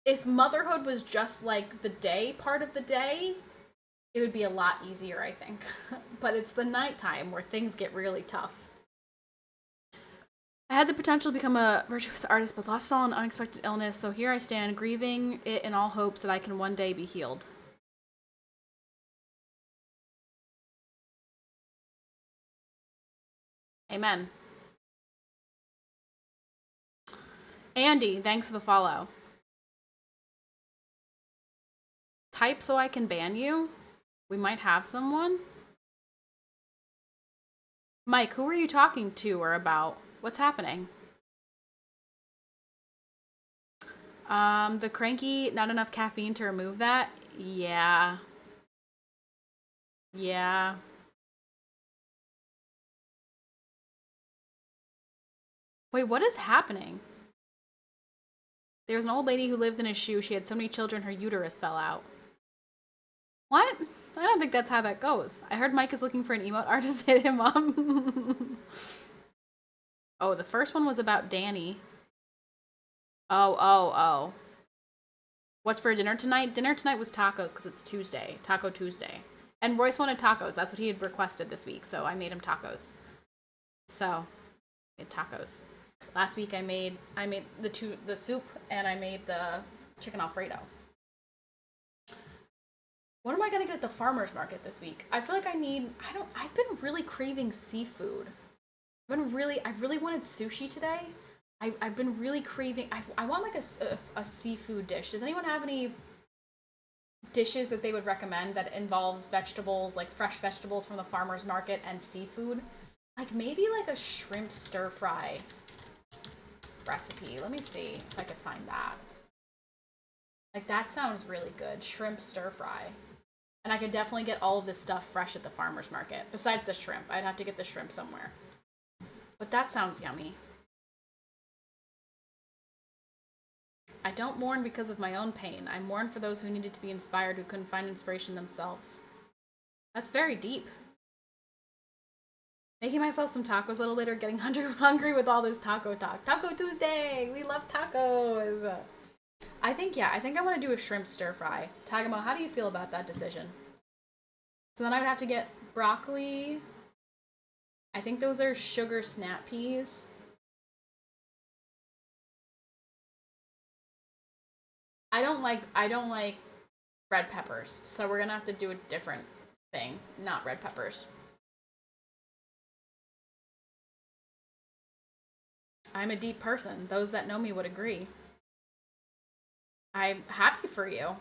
if motherhood was just like the day part of the day, it would be a lot easier, I think. But it's the nighttime where things get really tough. I had the potential to become a virtuous artist, but lost all in unexpected illness, so here I stand, grieving it in all hopes that I can one day be healed. Amen. Andy, thanks for the follow. Type so I can ban you? We might have someone? Mike, who are you talking to or about? What's happening? The cranky, not enough caffeine to remove that? Yeah. Yeah. Wait, what is happening? There was an old lady who lived in a shoe. She had so many children, her uterus fell out. What? I don't think that's how that goes. I heard Mike is looking for an emote artist. Hit him up. Oh, the first one was about Danny. Oh. What's for dinner tonight? Dinner tonight was tacos because it's Tuesday. Taco Tuesday. And Royce wanted tacos. That's what he had requested this week, so I made him tacos. So, I made tacos. Last week I made the soup, and I made the chicken Alfredo. What am I gonna get at the farmer's market this week? I feel like I've been really craving seafood. I really wanted sushi today. I've been really craving, I want like a seafood dish. Does anyone have any dishes that they would recommend that involves vegetables, like fresh vegetables from the farmer's market and seafood? Like maybe like a shrimp stir fry recipe. Let me see if I could find that. Like that sounds really good. Shrimp stir fry. And I could definitely get all of this stuff fresh at the farmer's market. Besides the shrimp. I'd have to get the shrimp somewhere. But that sounds yummy. I don't mourn because of my own pain. I mourn for those who needed to be inspired who couldn't find inspiration themselves. That's very deep. Making myself some tacos a little later, getting hungry with all this taco talk. Taco Tuesday! We love tacos! I think I want to do a shrimp stir fry. Tagamo, how do you feel about that decision? So then I would have to get Broccoli. I think those are sugar snap peas. I don't like red peppers, so we're gonna have to do a different thing, not red peppers. I'm a deep person. Those that know me would agree. I'm happy for you.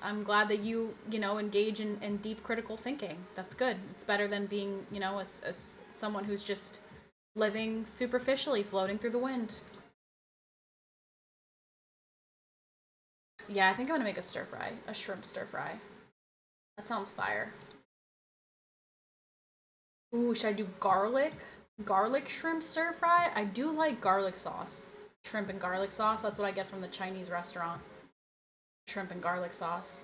I'm glad that you engage in deep critical thinking. That's good. It's better than being, someone who's just living superficially, floating through the wind. Yeah, I think I'm gonna make a stir fry, a shrimp stir fry. That sounds fire. Ooh, should I do garlic? Garlic shrimp stir fry? I do like garlic sauce. Shrimp and garlic sauce. That's what I get from the Chinese restaurant. Shrimp and garlic sauce.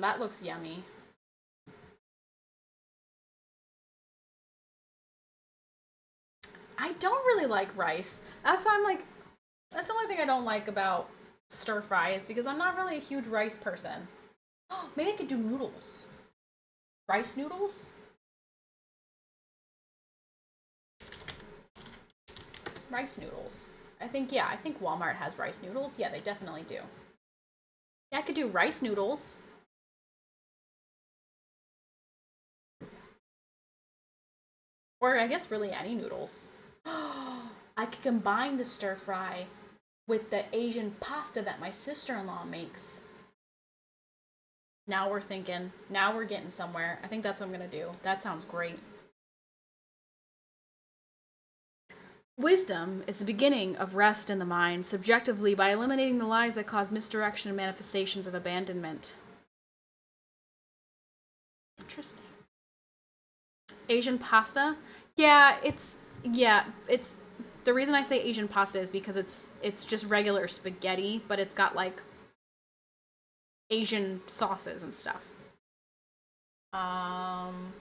That looks yummy. I don't really like rice. That's why I'm like, that's the only thing I don't like about stir fry is because I'm not really a huge rice person. Oh, maybe I could do noodles. Rice noodles? Rice noodles. I think Walmart has rice noodles. Yeah, they definitely do. Yeah, I could do rice noodles. Or I guess really any noodles. I could combine the stir fry with the Asian pasta that my sister-in-law makes. Now we're thinking. Now we're getting somewhere. I think that's what I'm gonna do. That sounds great. Wisdom is the beginning of rest in the mind, subjectively by eliminating the lies that cause misdirection and manifestations of abandonment. Interesting. Asian pasta? It's the reason I say Asian pasta is because it's just regular spaghetti, but it's got like Asian sauces and stuff. Um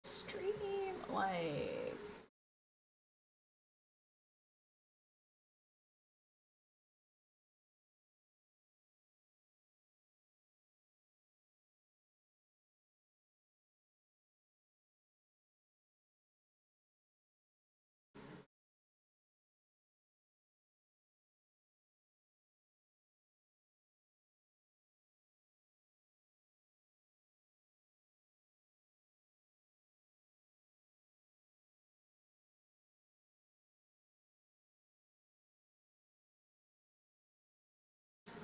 Stream like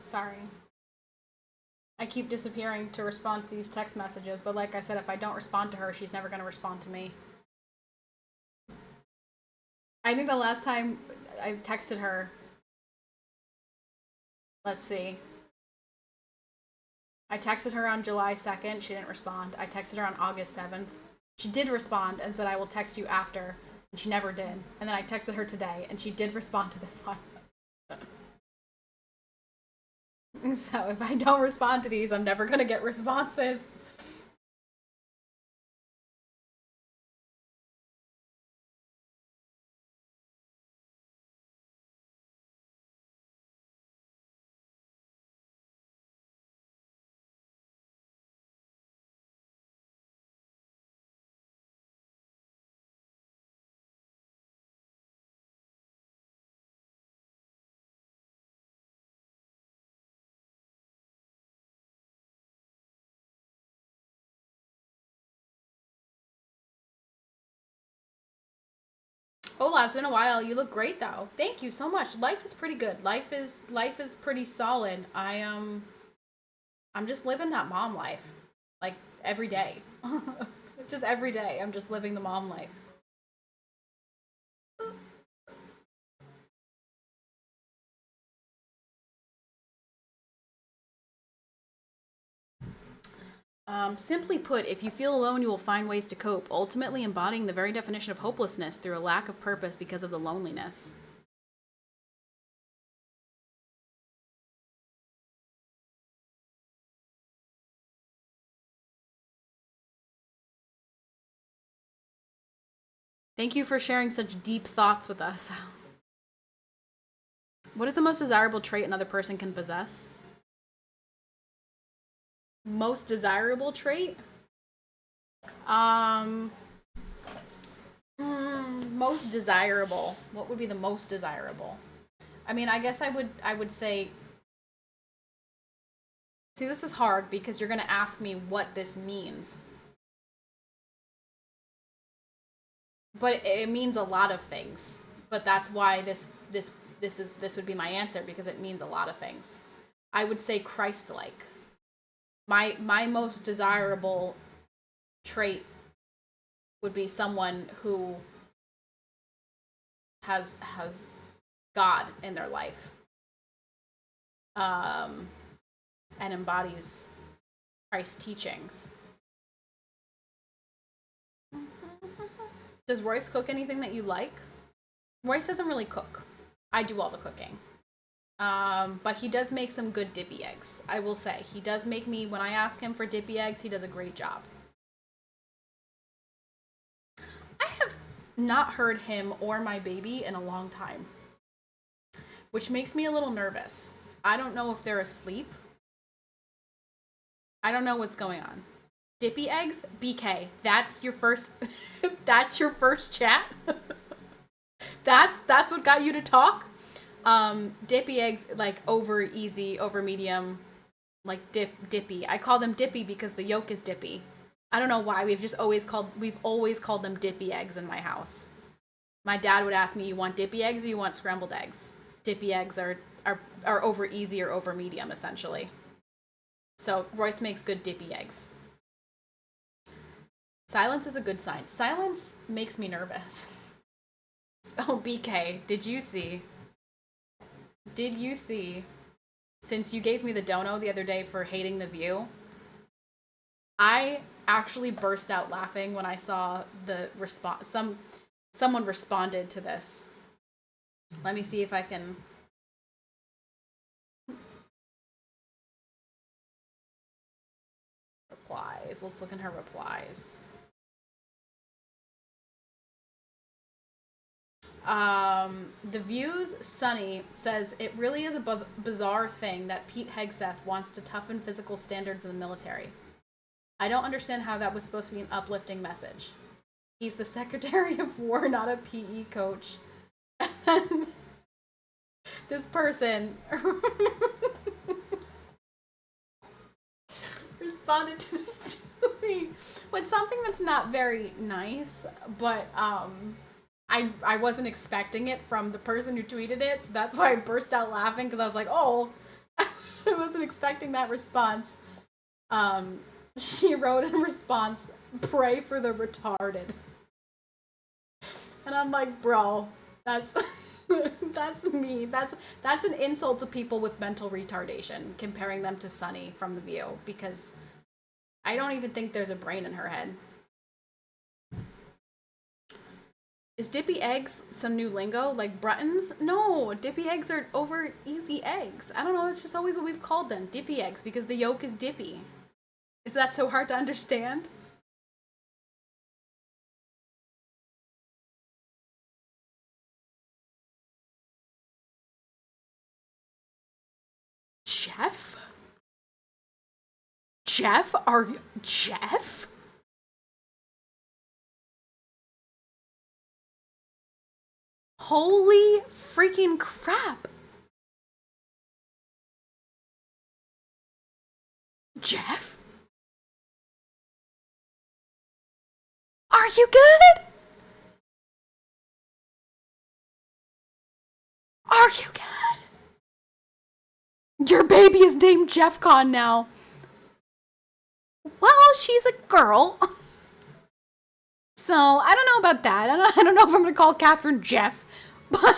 sorry. I keep disappearing to respond to these text messages, but like I said, if I don't respond to her, she's never going to respond to me. I think the last time I texted her, let's see. I texted her on July 2nd. She didn't respond. I texted her on August 7th. She did respond and said, I will text you after. And she never did. And then I texted her today, and she did respond to this one. So if I don't respond to these, I'm never going to get responses. Hola, it's been a while. You look great though. Thank you so much. Life is pretty good. Life is pretty solid. I'm just living that mom life. Like every day. Just every day. I'm just living the mom life. Simply put, if you feel alone, you will find ways to cope, ultimately embodying the very definition of hopelessness through a lack of purpose because of the loneliness. Thank you for sharing such deep thoughts with us. What is the most desirable trait another person can possess? Most desirable trait? Most desirable. What would be the most desirable? I mean, I guess I would say. See, this is hard because you're going to ask me what this means. But it means a lot of things. But that's why this would be my answer, because it means a lot of things. I would say Christ-like. My most desirable trait would be someone who has God in their life, and embodies Christ's teachings. Does Royce cook anything that you like? Royce doesn't really cook. I do all the cooking. But he does make some good dippy eggs. I will say, he does make me, when I ask him for dippy eggs, he does a great job. I have not heard him or my baby in a long time, which makes me a little nervous. I don't know if they're asleep. I don't know what's going on. Dippy eggs? BK, that's your first that's your first chat? That's what got you to talk? Dippy eggs, like over easy, over medium, like dippy. I call them dippy because the yolk is dippy. I don't know why. We've always called them dippy eggs in my house. My dad would ask me, you want dippy eggs or you want scrambled eggs? Dippy eggs are over easy or over medium, essentially. So Royce makes good dippy eggs. Silence is a good sign. Silence makes me nervous. Oh, BK, did you see, since you gave me the dono the other day for hating The View, I actually burst out laughing when I saw the response. Someone responded to this. Let me see if I can. Replies. Let's look in her replies. The View's Sunny says, it really is a bizarre thing that Pete Hegseth wants to toughen physical standards in the military. I don't understand how that was supposed to be an uplifting message. He's the Secretary of War, not a PE coach. And this person responded to the story with something that's not very nice, but I wasn't expecting it from the person who tweeted it, so that's why I burst out laughing, because I was like, oh, I wasn't expecting that response. She wrote in response, pray for the retarded. And I'm like, bro, that's that's me. That's an insult to people with mental retardation, comparing them to Sunny from The View, because I don't even think there's a brain in her head. Is dippy eggs some new lingo, like Bruttons? No, dippy eggs are over easy eggs. I don't know, it's just always what we've called them, dippy eggs, because the yolk is dippy. Is that so hard to understand? Jeff? Jeff? Are you Jeff? Holy freaking crap. Jeff? Are you good? Are you good? Your baby is named Jeff Con now. Well, she's a girl. So, I don't know about that. I don't know if I'm going to call Katherine Jeff. But,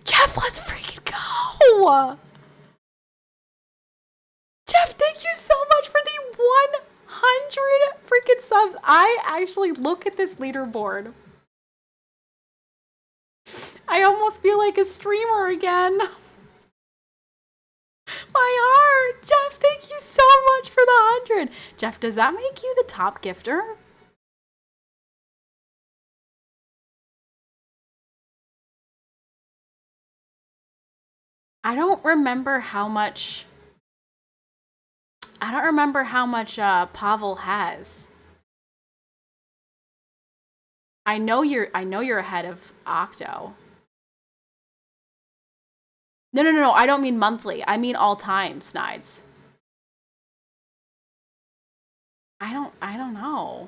Jeff, let's freaking go. Jeff, thank you so much for the 100 freaking subs. I actually look at this leaderboard. I almost feel like a streamer again. My heart. Jeff, thank you so much for the 100. Jeff, does that make you the top gifter? I don't remember how much. I don't remember how much Pavel has. I know you're ahead of Octo. No. I don't mean monthly. I mean all time, Snides. I don't know.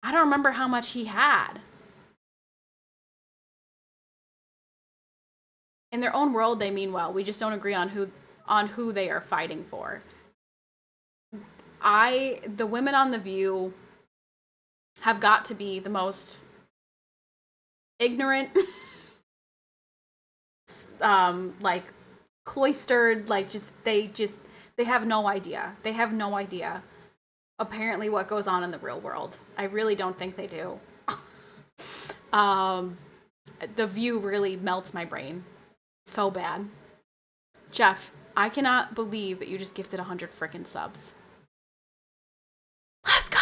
I don't remember how much he had. In their own world, they mean well. We just don't agree on who they are fighting for. The women on The View have got to be the most ignorant, like cloistered, like they have no idea. They have no idea. Apparently, what goes on in the real world. I really don't think they do. The View really melts my brain so bad. Jeff, I cannot believe that you just gifted 100 frickin' subs. Let's go!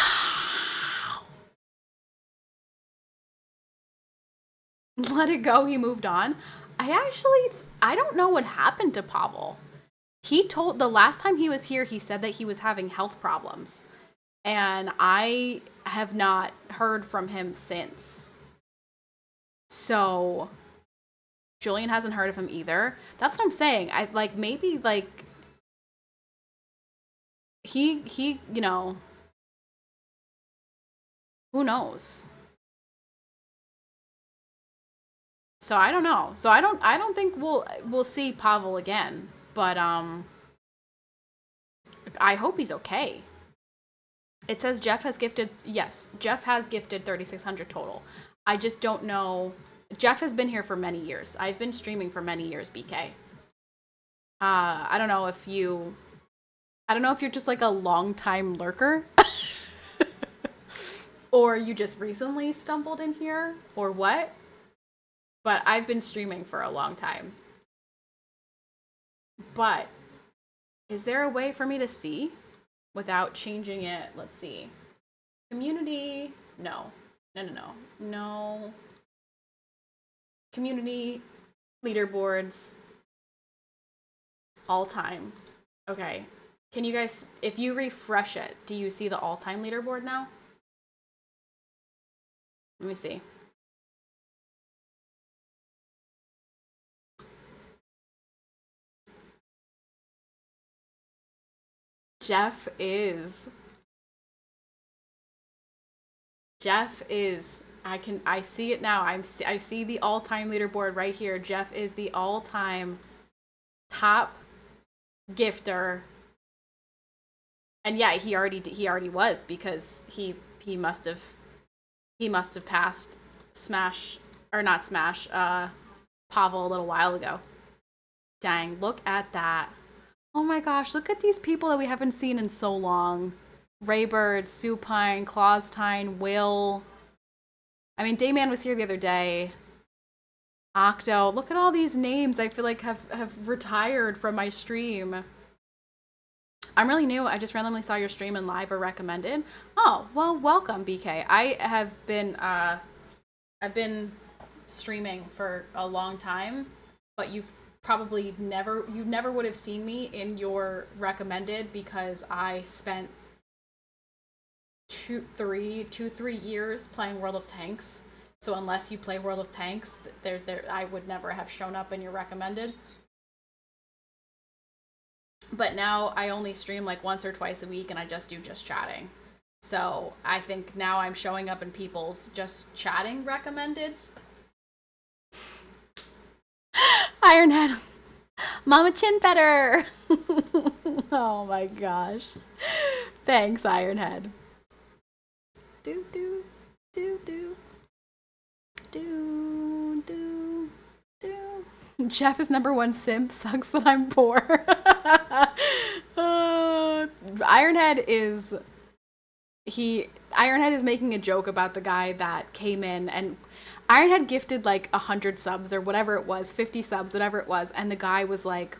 Let it go, he moved on. I don't know what happened to Pavel. The last time he was here, he said that he was having health problems. And I have not heard from him since. So, Julian hasn't heard of him either. That's what I'm saying. Maybe he, who knows? So I don't know. So I don't think we'll see Pavel again, but I hope he's okay. It says Jeff has gifted 3,600 total. I just don't know. Jeff has been here for many years. I've been streaming for many years, BK. I don't know if you're just like a long time lurker or you just recently stumbled in here or what. But I've been streaming for a long time. But is there a way for me to see without changing it? Let's see. Community. No. Community leaderboards. All time. Okay. Can you guys, if you refresh it, do you see the all time leaderboard now? Let me see. Jeff is, I see it now. I see the all-time leaderboard right here. Jeff is the all-time top gifter. And yeah, he already was because he must have passed Smash, or not Smash, Pavel a little while ago. Dang, look at that. Oh my gosh, look at these people that we haven't seen in so long. Raybird, Supine, Claustine, Will. I mean, Dayman was here the other day. Octo. Look at all these names I feel like have retired from my stream. I'm really new. I just randomly saw your stream and live or recommended. Oh, well, welcome, BK. I've been streaming for a long time, but you never would have seen me in your recommended because I spent 2-3 years playing World of Tanks. So unless you play World of Tanks, I would never have shown up in your recommended. But now I only stream like once or twice a week and I just do just chatting. So I think now I'm showing up in people's just chatting recommendeds. Ironhead. Mama Chin better. Oh my gosh. Thanks, Ironhead. Do do do do do do do. Jeff is #1 simp. Sucks that I'm poor. Ironhead is making a joke about the guy that came in and Ironhead gifted like 100 subs or whatever it was, 50 subs, whatever it was, and the guy was like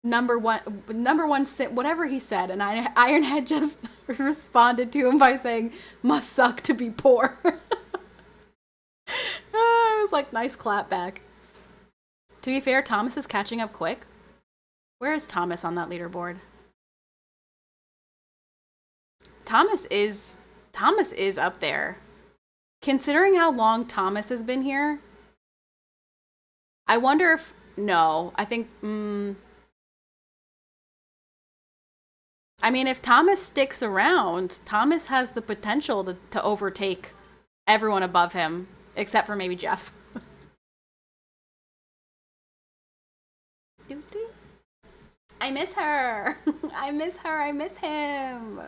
number one simp, whatever he said, and Ironhead just responded to him by saying, "Must suck to be poor." It was like nice clap back. To be fair, Thomas is catching up quick. Where is Thomas on that leaderboard? Thomas is up there. Considering how long Thomas has been here, I wonder if... No, I think... I mean, if Thomas sticks around, Thomas has the potential to overtake everyone above him, except for maybe Jeff. I miss her. I miss her. I miss him.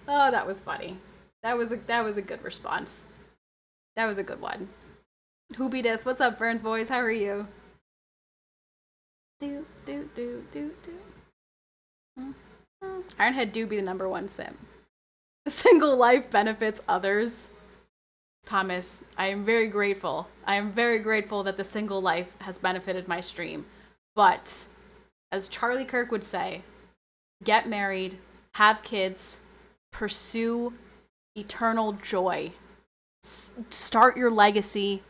Oh, that was funny. That was a good response. That was a good one. Hoopy Dis, what's up, Burns boys? How are you? Ironhead do be the number one sim. Single life benefits others. Thomas, I am very grateful. I am very grateful that the single life has benefited my stream. But, as Charlie Kirk would say, get married, have kids, pursue eternal joy. Start your legacy.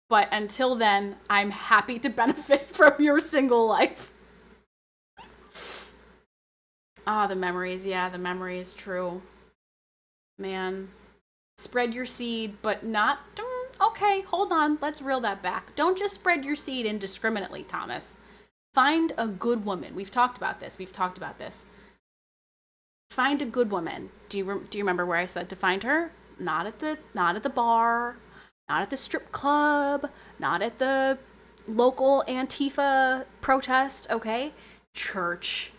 But until then, I'm happy to benefit from your single life. Ah, the memories. Yeah, the memories. True. Man. Spread your seed, but not... Okay, hold on. Let's reel that back. Don't just spread your seed indiscriminately, Thomas. Find a good woman. We've talked about this. Find a good woman. Do you remember where I said to find her? Not at the bar, not at the strip club, not at the local Antifa protest, okay? Church.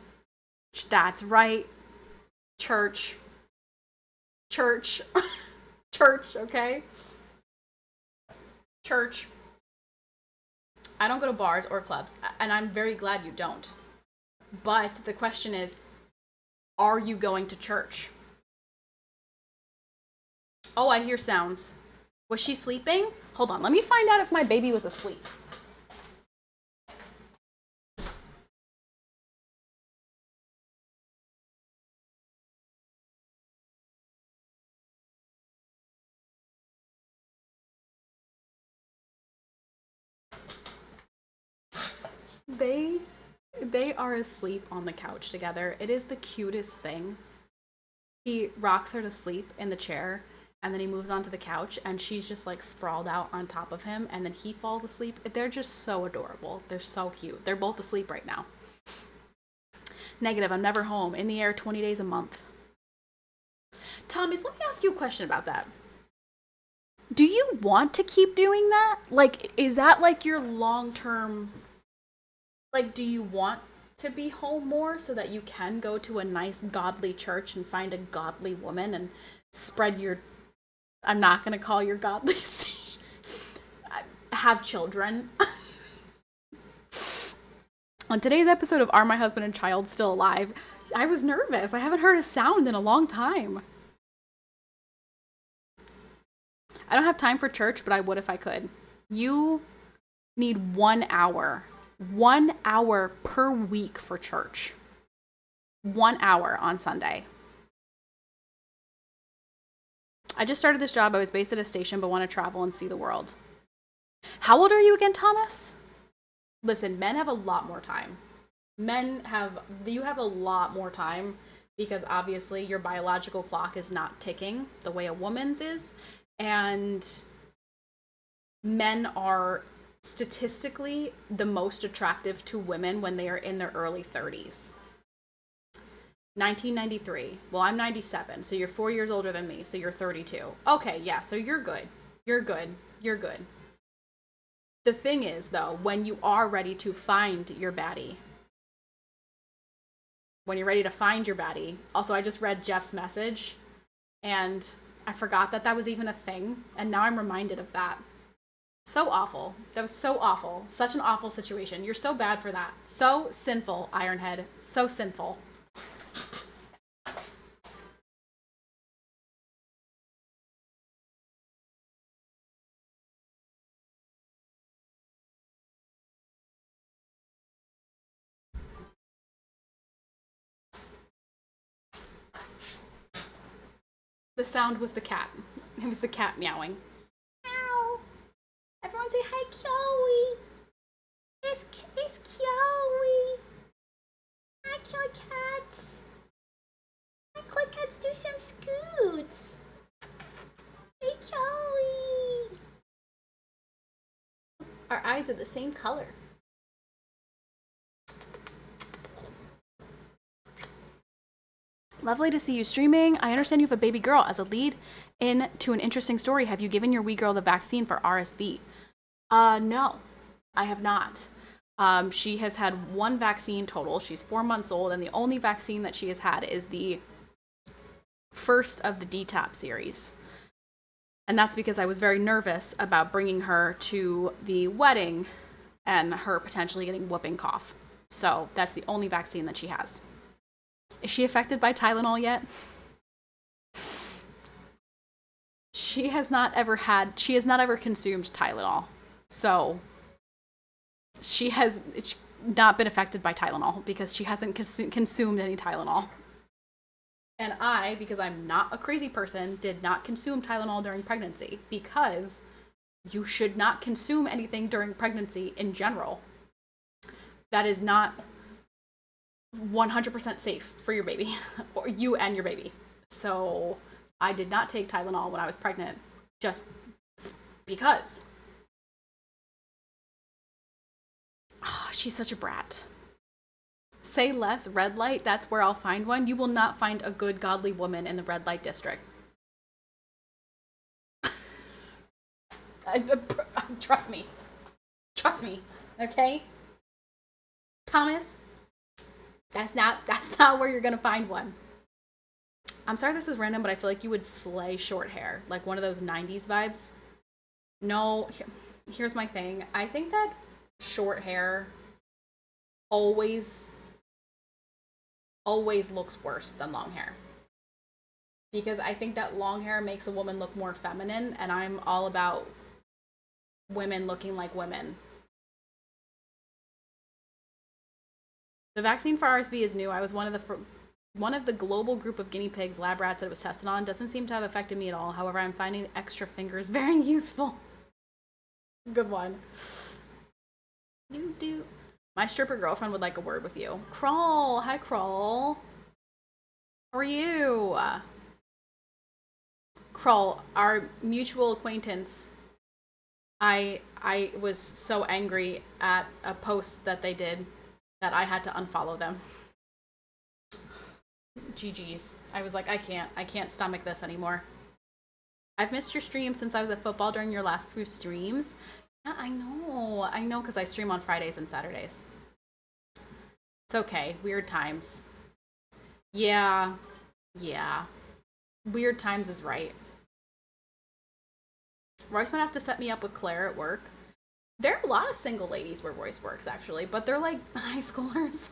That's right. Church. Church, okay? Church. I don't go to bars or clubs, and I'm very glad you don't. But the question is, are you going to church? Oh, I hear sounds. Was she sleeping? Hold on, let me find out if my baby was asleep. They are asleep on the couch together. It is the cutest thing. He rocks her to sleep in the chair, and then he moves onto the couch, and she's just like sprawled out on top of him, and then he falls asleep. They're just so adorable. They're so cute. They're both asleep right now. Negative, I'm never home. In the air 20 days a month. Thomas, let me ask you a question about that. Do you want to keep doing that? Like, is that like your long-term... Like, do you want to be home more so that you can go to a nice godly church and find a godly woman and spread your... I'm not going to call your godly seed. Have children. On today's episode of Are My Husband and Child Still Alive, I was nervous. I haven't heard a sound in a long time. I don't have time for church, but I would if I could. You need 1 hour. 1 hour per week for church. 1 hour on Sunday. I just started this job. I was based at a station, but want to travel and see the world. How old are you again, Thomas? Listen, men have a lot more time. You have a lot more time because obviously your biological clock is not ticking the way a woman's is. And men are statistically the most attractive to women when they are in their early 30s. 1993. Well, I'm 97, so you're 4 years older than me, so you're 32. Okay, yeah, so you're good. You're good. The thing is, though, when you are ready to find your baddie, also, I just read Jeff's message, and I forgot that was even a thing, and now I'm reminded of that. So awful. That was so awful. Such an awful situation. You're so bad for that. So sinful, Ironhead. So sinful. The sound was the cat. It was the cat meowing. Meow. Everyone say hi, Chloe. It's Chloe. Hi, Chloe cats. Hi, Chloe cats, do some scoots. Hey, Chloe. Our eyes are the same color. Lovely to see you streaming. I understand you have a baby girl. As a lead into an interesting story, have you given your wee girl the vaccine for RSV? No, I have not. She has had one vaccine total. She's 4 months old, and the only vaccine that she has had is the first of the DTaP series. And that's because I was very nervous about bringing her to the wedding and her potentially getting whooping cough. So that's the only vaccine that she has. Is she affected by Tylenol yet? She has not ever consumed Tylenol. So she has not been affected by Tylenol because she hasn't consumed any Tylenol. And I, because I'm not a crazy person, did not consume Tylenol during pregnancy because you should not consume anything during pregnancy in general. That is not 100% safe for your baby, or you and your baby. So I did not take Tylenol when I was pregnant, just because. Oh, she's such a brat. Say less, red light, that's where I'll find one. You will not find a good, godly woman in the red light district. Trust me. Trust me, okay? Thomas? That's not where you're gonna find one. I'm sorry this is random, but I feel like you would slay short hair. Like one of those 90s vibes. No, here's my thing. I think that short hair always looks worse than long hair. Because I think that long hair makes a woman look more feminine, and I'm all about women looking like women. The vaccine for RSV is new. I was one of the global group of guinea pigs lab rats that it was tested on. Doesn't seem to have affected me at all. However, I'm finding extra fingers very useful. Good one. My stripper girlfriend would like a word with you. Crawl. Hi, Crawl. How are you? Crawl, our mutual acquaintance. I was so angry at a post that they did that I had to unfollow them. GG's. I was like, I can't stomach this anymore. I've missed your stream since I was at football during your last few streams. Yeah, I know, because I stream on Fridays and Saturdays. It's okay, weird times. Yeah. Weird times is right. Royce might have to set me up with Claire at work. There are a lot of single ladies where Royce works, actually, but they're like high schoolers.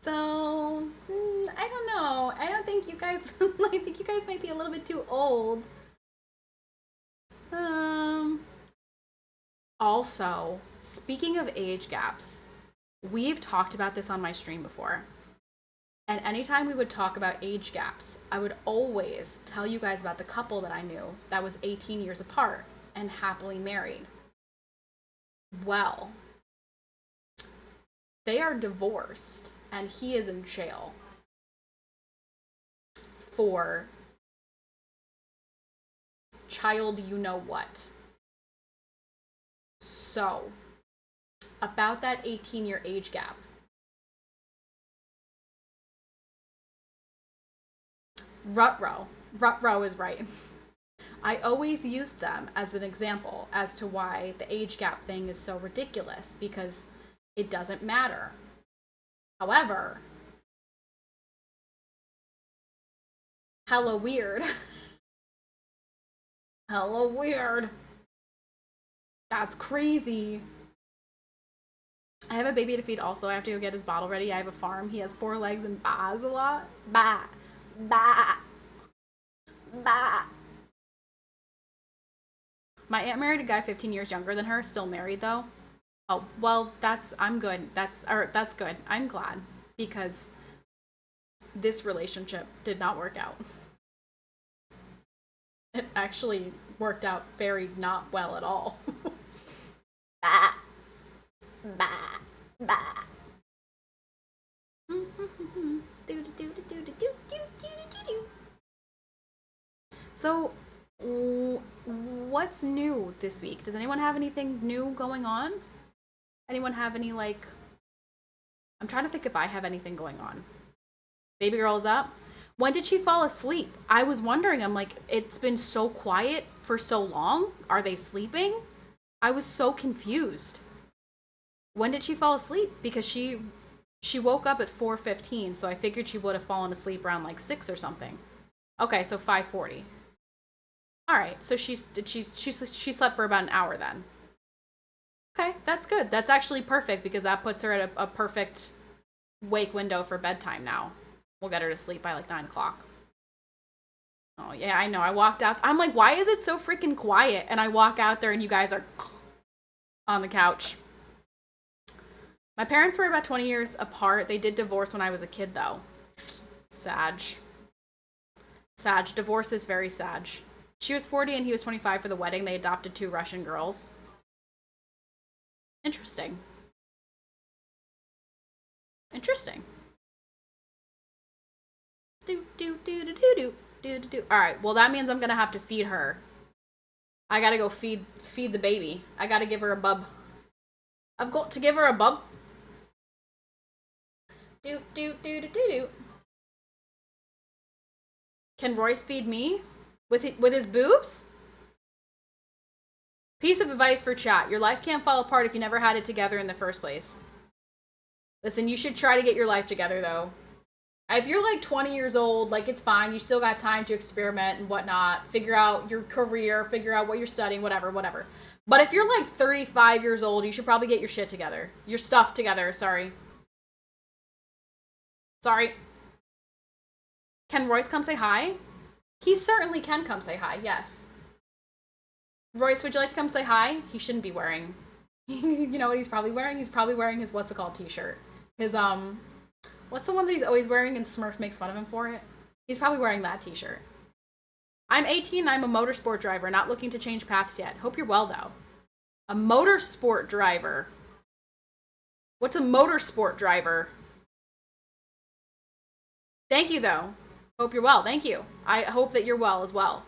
So, I don't know. I don't think you guys, I think you guys might be a little bit too old. Also, speaking of age gaps, we've talked about this on my stream before. And anytime we would talk about age gaps, I would always tell you guys about the couple that I knew that was 18 years apart and happily married. Well, they are divorced and he is in jail for child you know what. So, about that 18-year age gap. Rut-row is right. I always use them as an example as to why the age gap thing is so ridiculous, because it doesn't matter. However, hella weird. Hella weird. That's crazy. I have a baby to feed also. I have to go get his bottle ready. I have a farm. He has 4 legs and baas a lot. Bah. My aunt married a guy 15 years younger than her, still married though. Oh, well, I'm good. That's good. I'm glad, because this relationship did not work out. It actually worked out very not well at all. Bah. Bah. So, what's new this week? Does anyone have anything new going on? Anyone have any, like... I'm trying to think if I have anything going on. Baby girl's up. When did she fall asleep? I was wondering. I'm like, it's been so quiet for so long. Are they sleeping? I was so confused. When did she fall asleep? Because she woke up at 4:15, so I figured she would have fallen asleep around like 6 or something. Okay, so 5:40. All right, so she slept for about an hour then. Okay, that's good. That's actually perfect because that puts her at a perfect wake window for bedtime now. We'll get her to sleep by like 9 o'clock. Oh, yeah, I know. I walked out. I'm like, why is it so freaking quiet? And I walk out there and you guys are on the couch. My parents were about 20 years apart. They did divorce when I was a kid, though. Sag. Divorce is very sag. She was 40 and he was 25 for the wedding. They adopted 2 Russian girls. Interesting. Interesting. Alright, well that means I'm gonna have to feed her. I gotta go feed the baby. I gotta give her a bub. I've got to give her a bub. Can Royce feed me? With his boobs? Piece of advice for chat. Your life can't fall apart if you never had it together in the first place. Listen, you should try to get your life together, though. If you're like 20 years old, like it's fine. You still got time to experiment and whatnot. Figure out your career, figure out what you're studying, whatever. But if you're like 35 years old, you should probably get your shit together. Your stuff together, sorry. Sorry. Can Royce come say hi? He certainly can come say hi, yes. Royce, would you like to come say hi? He shouldn't be wearing... You know what he's probably wearing? He's probably wearing his what's it called t-shirt. His, what's the one that he's always wearing and Smurf makes fun of him for it? He's probably wearing that t-shirt. I'm 18 and I'm a motorsport driver, not looking to change paths yet. Hope you're well, though. A motorsport driver. What's a motorsport driver? Thank you, though. Hope you're well. Thank you. I hope that you're well as well.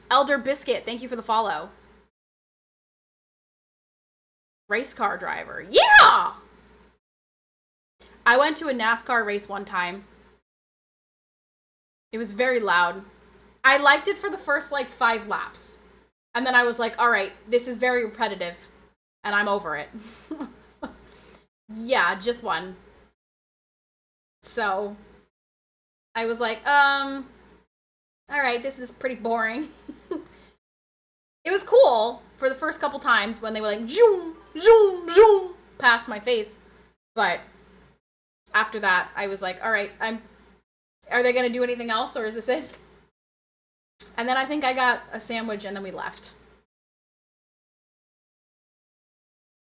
Elder Biscuit, thank you for the follow. Race car driver. Yeah! I went to a NASCAR race one time. It was very loud. I liked it for the first, like, 5 laps. And then I was like, all right, this is very repetitive. And I'm over it. Yeah, just one. So, I was like, all right, this is pretty boring. It was cool for the first couple times when they were like, zoom, zoom, zoom, past my face. But after that, I was like, all right, are they going to do anything else or is this it? And then I think I got a sandwich and then we left.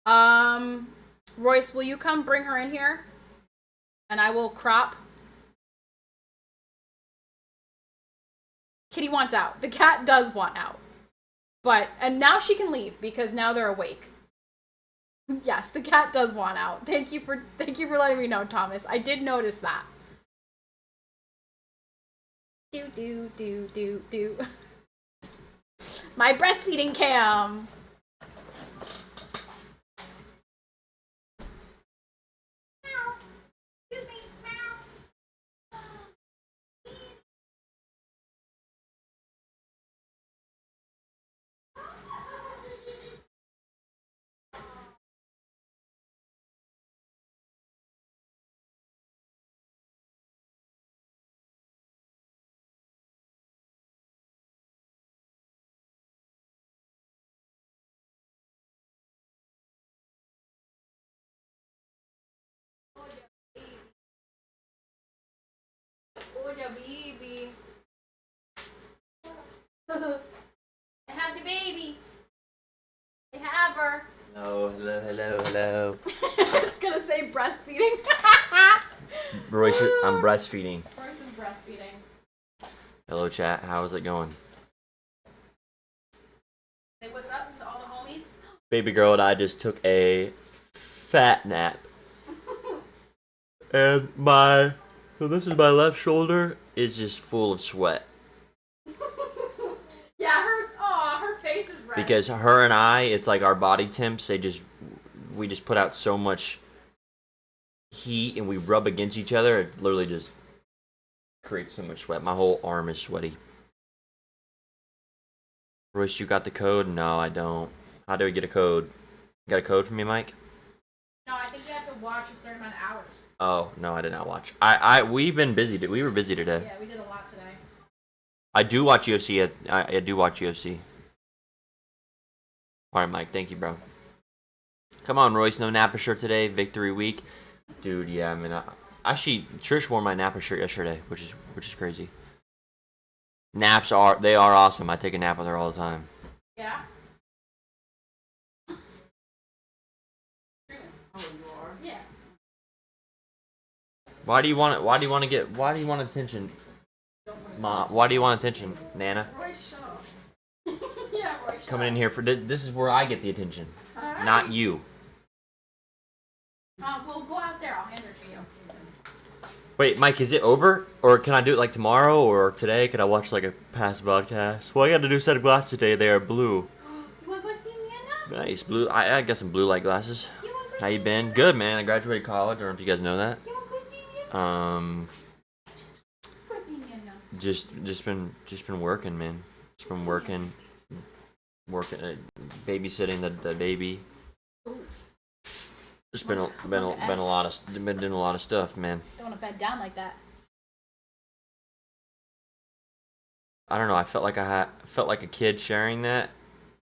Royce, will you come bring her in here? And I will crop. Kitty wants out. The cat does want out. And now she can leave because now they're awake. Yes, the cat does want out. Thank you for letting me know, Thomas. I did notice that. Do. My breastfeeding cam. Excuse me. Oh, yeah, baby. I have the baby. I have her. Hello. It's gonna say breastfeeding. Royce, I'm breastfeeding. Royce is breastfeeding. Hello, chat. How's it going? Say what's up to all the homies. Baby girl and I just took a fat nap. And so this is my left shoulder is just full of sweat. Yeah, her face is red. Because her and I, it's like our body temps, we just put out so much heat and we rub against each other, it literally just creates so much sweat. My whole arm is sweaty. Royce, you got the code? No, I don't. How do I get a code? You got a code for me, Mike? No, I think you have to watch a certain amount of hours. Oh, no, I did not watch. We've been busy. We were busy today. Yeah, we did a lot today. I do watch UFC. I do watch UFC. Alright, Mike. Thank you, bro. Come on, Royce. No Napa shirt today. Victory week. Dude, yeah, I mean, actually, Trish wore my Napa shirt yesterday, which is crazy. Naps are awesome. I take a nap with her all the time. Yeah? Oh, you are? Yeah. Why do you want attention, Mom? Why do you want attention, Nana? Royce, shut up. Yeah, Royce, shut Coming up. in here for this is where I get the attention, not you. We'll go out there. I'll hand her to you. Wait, Mike, is it over? Or can I do it like tomorrow or today? Could I watch like a past broadcast? Well, I got a new set of glasses today. They are blue. You want to go see Nana? Nice, blue. I got some blue light glasses. You want to go How you see been? Nana? Good, man. I graduated college. I don't know if you guys know that. You want to go see Nana? Go see Nana. Just been working, man. Just been working, babysitting the baby. Just been doing a lot of stuff, man. Don't want to bed down like that. I don't know. I felt like felt like a kid sharing that.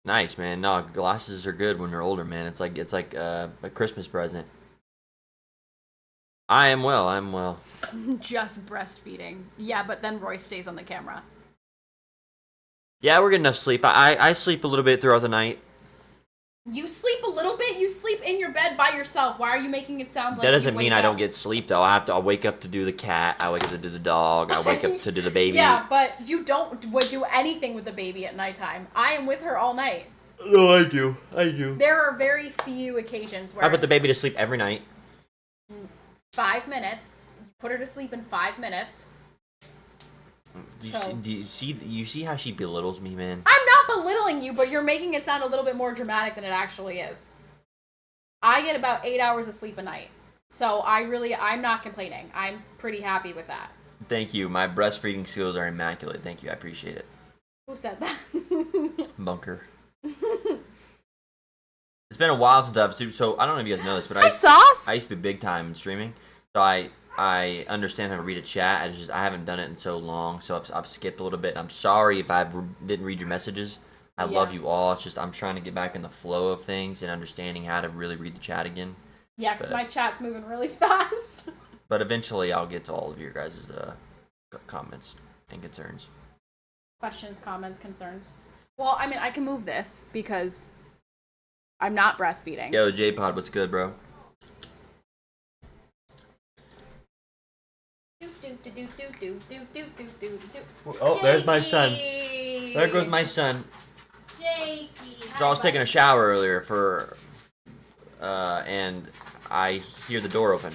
Nice, man. No, glasses are good when you're older, man. It's like a Christmas present. I am well. Just breastfeeding. Yeah, but then Royce stays on the camera. Yeah, we're getting enough sleep. I sleep a little bit throughout the night. You sleep a little bit? You sleep in your bed by yourself. Why are you making it sound like That doesn't you mean wake I don't up? get sleep though. I'll wake up to do the cat. I wake up to do the dog. I wake up to do the baby. Yeah, but you don't do anything with the baby at nighttime. I am with her all night. No, I do. There are very few occasions where I put the baby to sleep every night. 5 minutes. You put her to sleep in 5 minutes. Do you see how she belittles me, man? I'm not belittling you, but you're making it sound a little bit more dramatic than it actually is. I get about 8 hours of sleep a night. So I'm not complaining. I'm pretty happy with that. Thank you. My breastfeeding skills are immaculate. Thank you. I appreciate it. Who said that? Bunker. It's been a while since so I don't know if you guys know this, but Hi, Sauce! I used to be big time in streaming. So I understand how to read a chat. I haven't done it in so long, so I've skipped a little bit. I'm sorry if I didn't read your messages. I love you all. It's just I'm trying to get back in the flow of things and understanding how to really read the chat again. Yeah, because my chat's moving really fast. But eventually I'll get to all of your guys' comments and concerns. Questions, comments, concerns. Well, I mean, I can move this because I'm not breastfeeding. Yo, J-Pod, what's good, bro? Oh, there's my son. There goes my son. Jakey. So I was taking a shower earlier and I hear the door open.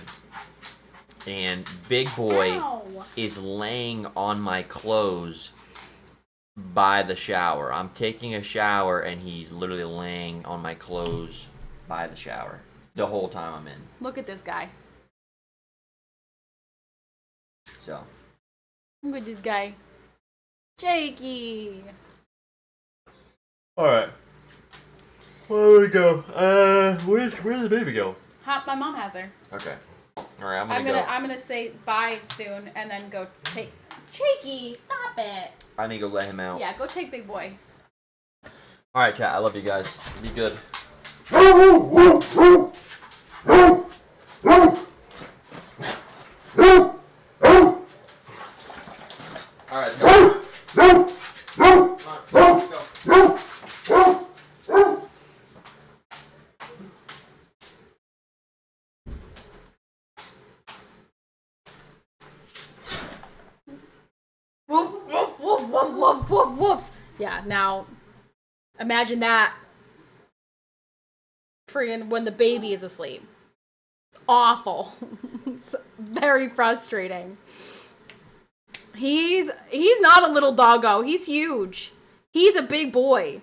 And Big Boy is laying on my clothes by the shower. I'm taking a shower and he's literally laying on my clothes by the shower the whole time I'm in. Look at this guy. So. Look at this guy. Jakey. Alright. Where do we go? Where's the baby go? My mom has her. Okay. Alright, I'm gonna say bye soon and then go take Jakey, stop it. I need to go let him out. Yeah, go take Big Boy. Alright, chat, I love you guys. Be good. Alright, let's go. Come on, let's go. Woof, woof, woof, woof, woof, woof, woof. Yeah, now, imagine that friggin' when the baby is asleep. Awful. It's very frustrating. He's not a little doggo. He's huge. He's a big boy.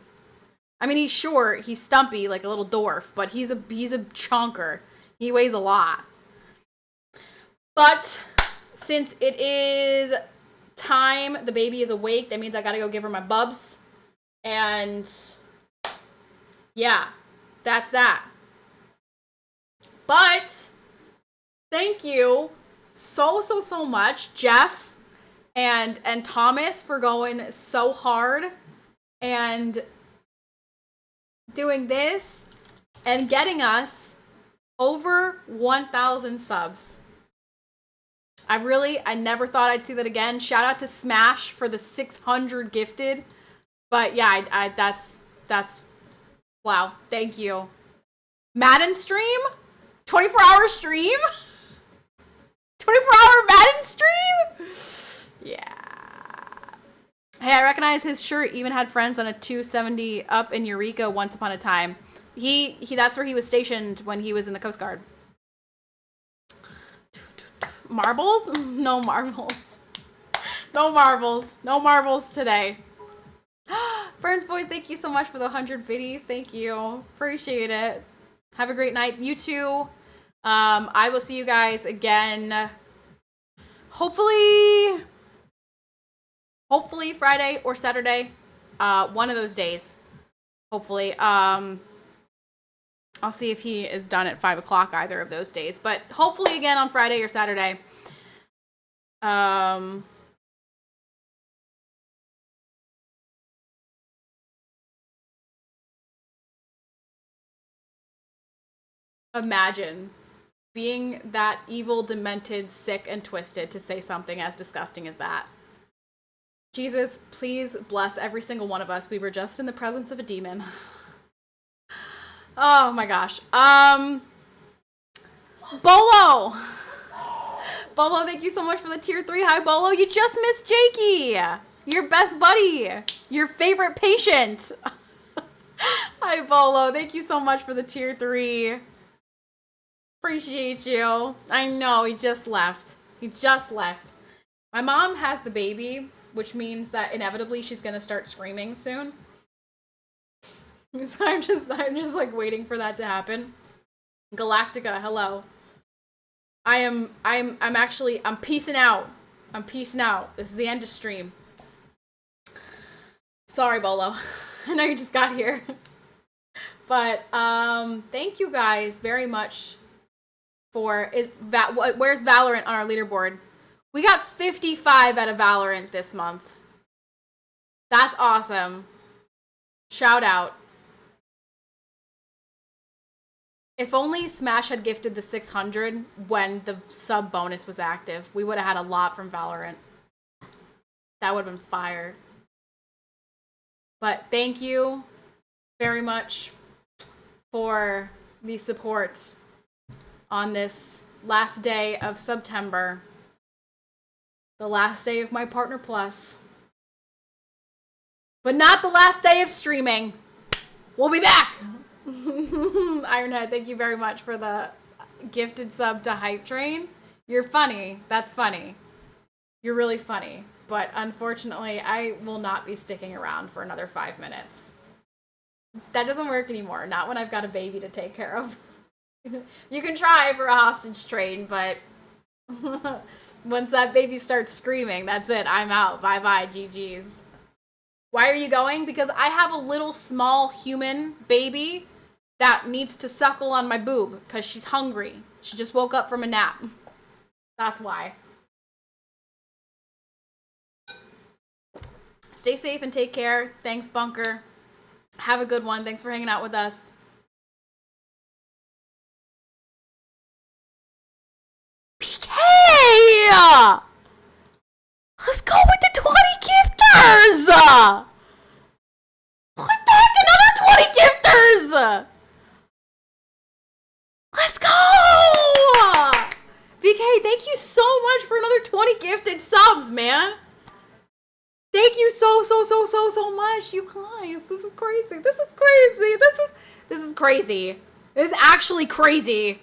I mean, he's short. He's stumpy like a little dwarf, but he's a chunker. He weighs a lot. But since it is time, the baby is awake. That means I gotta go give her my bubs. And yeah, that's that. But thank you so much, Jeff and Thomas, for going so hard and doing this and getting us over 1,000 subs. I never thought I'd see that again. Shout out to Smash for the 600 gifted. But yeah, that's wow. Thank you. Madden stream? 24-hour stream? 24-hour Madden stream? Yeah. Hey, I recognize his shirt. Even had friends on a 270 up in Eureka once upon a time. He that's where he was stationed when he was in the Coast Guard. Marbles? No marbles. No marbles. No marbles today. Burns Boys, thank you so much for the 100 biddies. Thank you. Appreciate it. Have a great night. You too. I will see you guys again. Hopefully Friday or Saturday. One of those days. Hopefully. I'll see if he is done at 5 o'clock either of those days. But hopefully again on Friday or Saturday. Imagine being that evil, demented, sick, and twisted to say something as disgusting as that. Jesus, please bless every single one of us. We were just in the presence of a demon. Oh my gosh. Bolo! Bolo, thank you so much for the tier 3. Hi, Bolo. You just missed Jakey. Your best buddy. Your favorite patient. Hi, Bolo. Thank you so much for the tier 3. Appreciate you. I know, he just left. He just left. My mom has the baby, which means that inevitably she's gonna start screaming soon. So I'm just like waiting for that to happen. Galactica, hello. I'm peacing out. I'm peacing out. This is the end of stream. Sorry, Bolo. I know you just got here. But thank you guys very much for where's Valorant on our leaderboard? We got 55 out of Valorant this month. That's awesome. Shout out. If only Smash had gifted the 600 when the sub bonus was active, we would have had a lot from Valorant. That would have been fire. But thank you very much for the support on this last day of Subtember. The last day of my Partner Plus. But not the last day of streaming. We'll be back! Ironhead, thank you very much for the gifted sub to Hype Train. You're funny. That's funny. You're really funny. But unfortunately, I will not be sticking around for another 5 minutes. That doesn't work anymore. Not when I've got a baby to take care of. You can try for a hostage train, but once that baby starts screaming, that's it. I'm out. Bye-bye, GG's. Why are you going? Because I have a little small human baby that needs to suckle on my boob because she's hungry. She just woke up from a nap. That's why. Stay safe and take care. Thanks, Bunker. Have a good one. Thanks for hanging out with us. PK! Let's go with the 20 gifters! What the heck? Another 20 gifters! Let's go! VK, thank you so much for another 20 gifted subs, man. Thank you so much, you guys. This is crazy. This is crazy. This is crazy. This is actually crazy.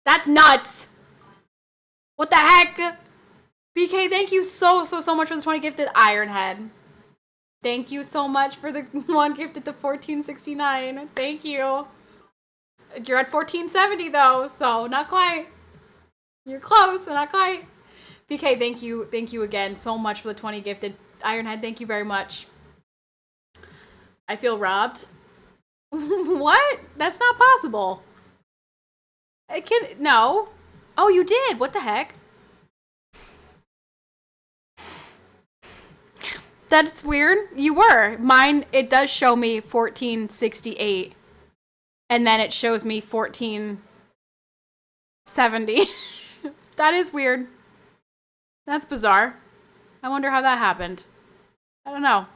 That's nuts. What the heck? BK, thank you so much for the 20 gifted. Ironhead. Thank you so much for the 1 gifted to 1469. Thank you. You're at 1470 though, so not quite. You're close, but not quite. BK, thank you. Thank you again so much for the 20 gifted. Ironhead, thank you very much. I feel robbed. What? That's not possible. No. Oh, you did. What the heck? That's weird. You were. Mine, it does show me 1468. And then it shows me 1470. That is weird. That's bizarre. I wonder how that happened. I don't know.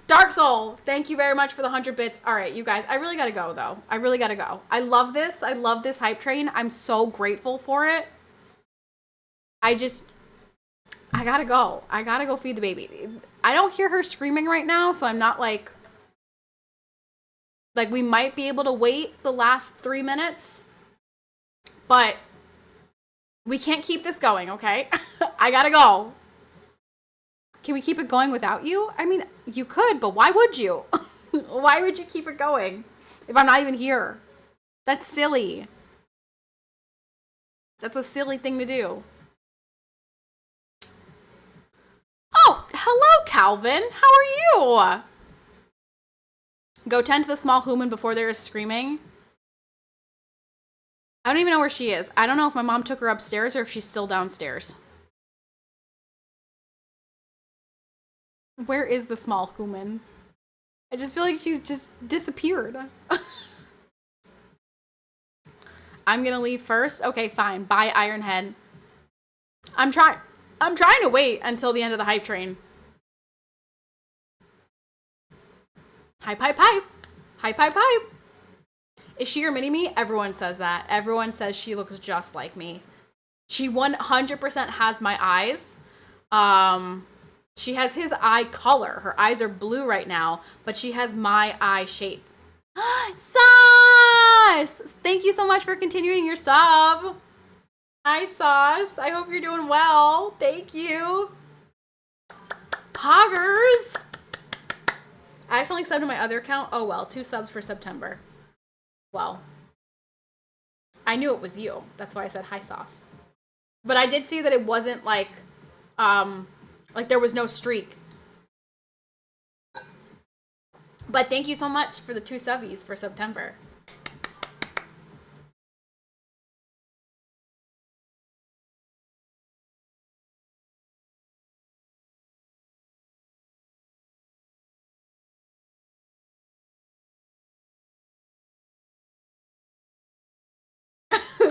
Dark Soul, thank you very much for the 100 bits. All right, you guys, I really gotta go, though. I really gotta go. I love this. I love this hype train. I'm so grateful for it. I gotta go. I gotta go feed the baby. I don't hear her screaming right now, so I'm not like we might be able to wait the last 3 minutes, but we can't keep this going, okay? I gotta go. Can we keep it going without you? I mean, you could, but why would you? Why would you keep it going if I'm not even here? That's silly. That's a silly thing to do. Oh, hello, Calvin. How are you? Go tend to the small human before there is screaming. I don't even know where she is. I don't know if my mom took her upstairs or if she's still downstairs. Where is the small human? I just feel like she's just disappeared. I'm gonna leave first. Okay, fine. Bye, Ironhead. I'm trying to wait until the end of the hype train. Hype, hype, hype. Hype, hype, hype. Is she your mini-me? Everyone says that. Everyone says she looks just like me. She 100% has my eyes. She has his eye color. Her eyes are blue right now, but she has my eye shape. Sauce! Thank you so much for continuing your sub. Hi, Sauce. I hope you're doing well. Thank you. Poggers! I accidentally subbed to my other account. Oh, well. 2 subs for September. Well. I knew it was you. That's why I said hi, Sauce. But I did see that it wasn't like there was no streak. But thank you so much for the 2 subbies for September.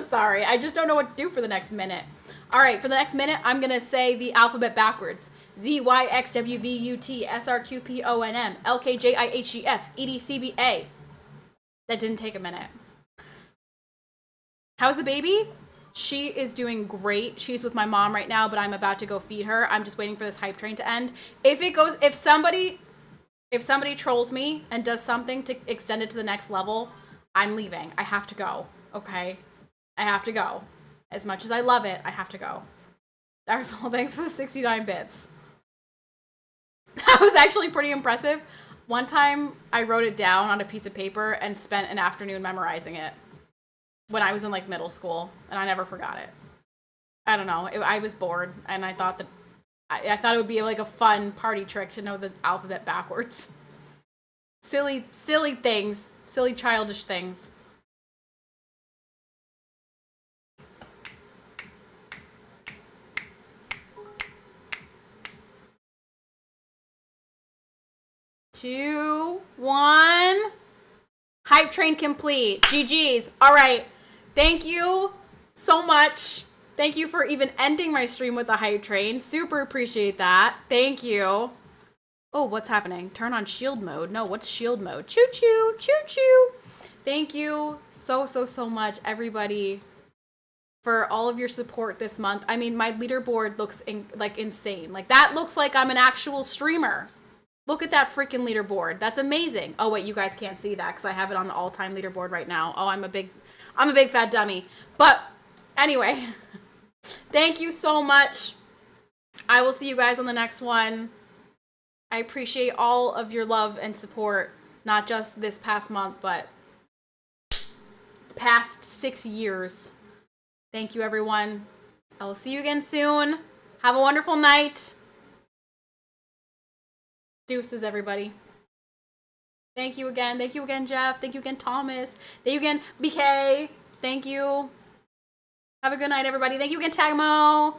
Sorry, I just don't know what to do for the next minute. All right, for the next minute, I'm going to say the alphabet backwards. Z, Y, X, W, V, U, T, S, R, Q, P, O, N, M, L, K, J, I, H, G, F, E, D, C, B, A. That didn't take a minute. How's the baby? She is doing great. She's with my mom right now, but I'm about to go feed her. I'm just waiting for this hype train to end. If somebody trolls me and does something to extend it to the next level, I'm leaving. I have to go, okay? I have to go. As much as I love it, I have to go. Darsol, thanks for the 69 bits. That was actually pretty impressive. One time, I wrote it down on a piece of paper and spent an afternoon memorizing it when I was in, middle school, and I never forgot it. I don't know. I was bored, and I thought that I thought it would be, a fun party trick to know the alphabet backwards. Silly things. Silly, childish things. Two, one. Hype train complete. GG's. All right. Thank you so much. Thank you for even ending my stream with the hype train. Super appreciate that. Thank you. Oh, what's happening? Turn on shield mode. No, what's shield mode? Choo choo. Choo choo. Thank you so much, everybody, for all of your support this month. I mean, my leaderboard looks insane. That looks like I'm an actual streamer. Look at that freaking leaderboard. That's amazing. Oh, wait, you guys can't see that because I have it on the all-time leaderboard right now. Oh, I'm a big fat dummy. But Anyway, thank you so much. I will see you guys on the next one. I appreciate all of your love and support, not just this past month, but past 6 years. Thank you, everyone. I will see you again soon. Have a wonderful night. Deuces, everybody. Thank you again. Thank you again, Jeff. Thank you again, Thomas. Thank you again, BK. Thank you. Have a good night, everybody. Thank you again, Tagmo.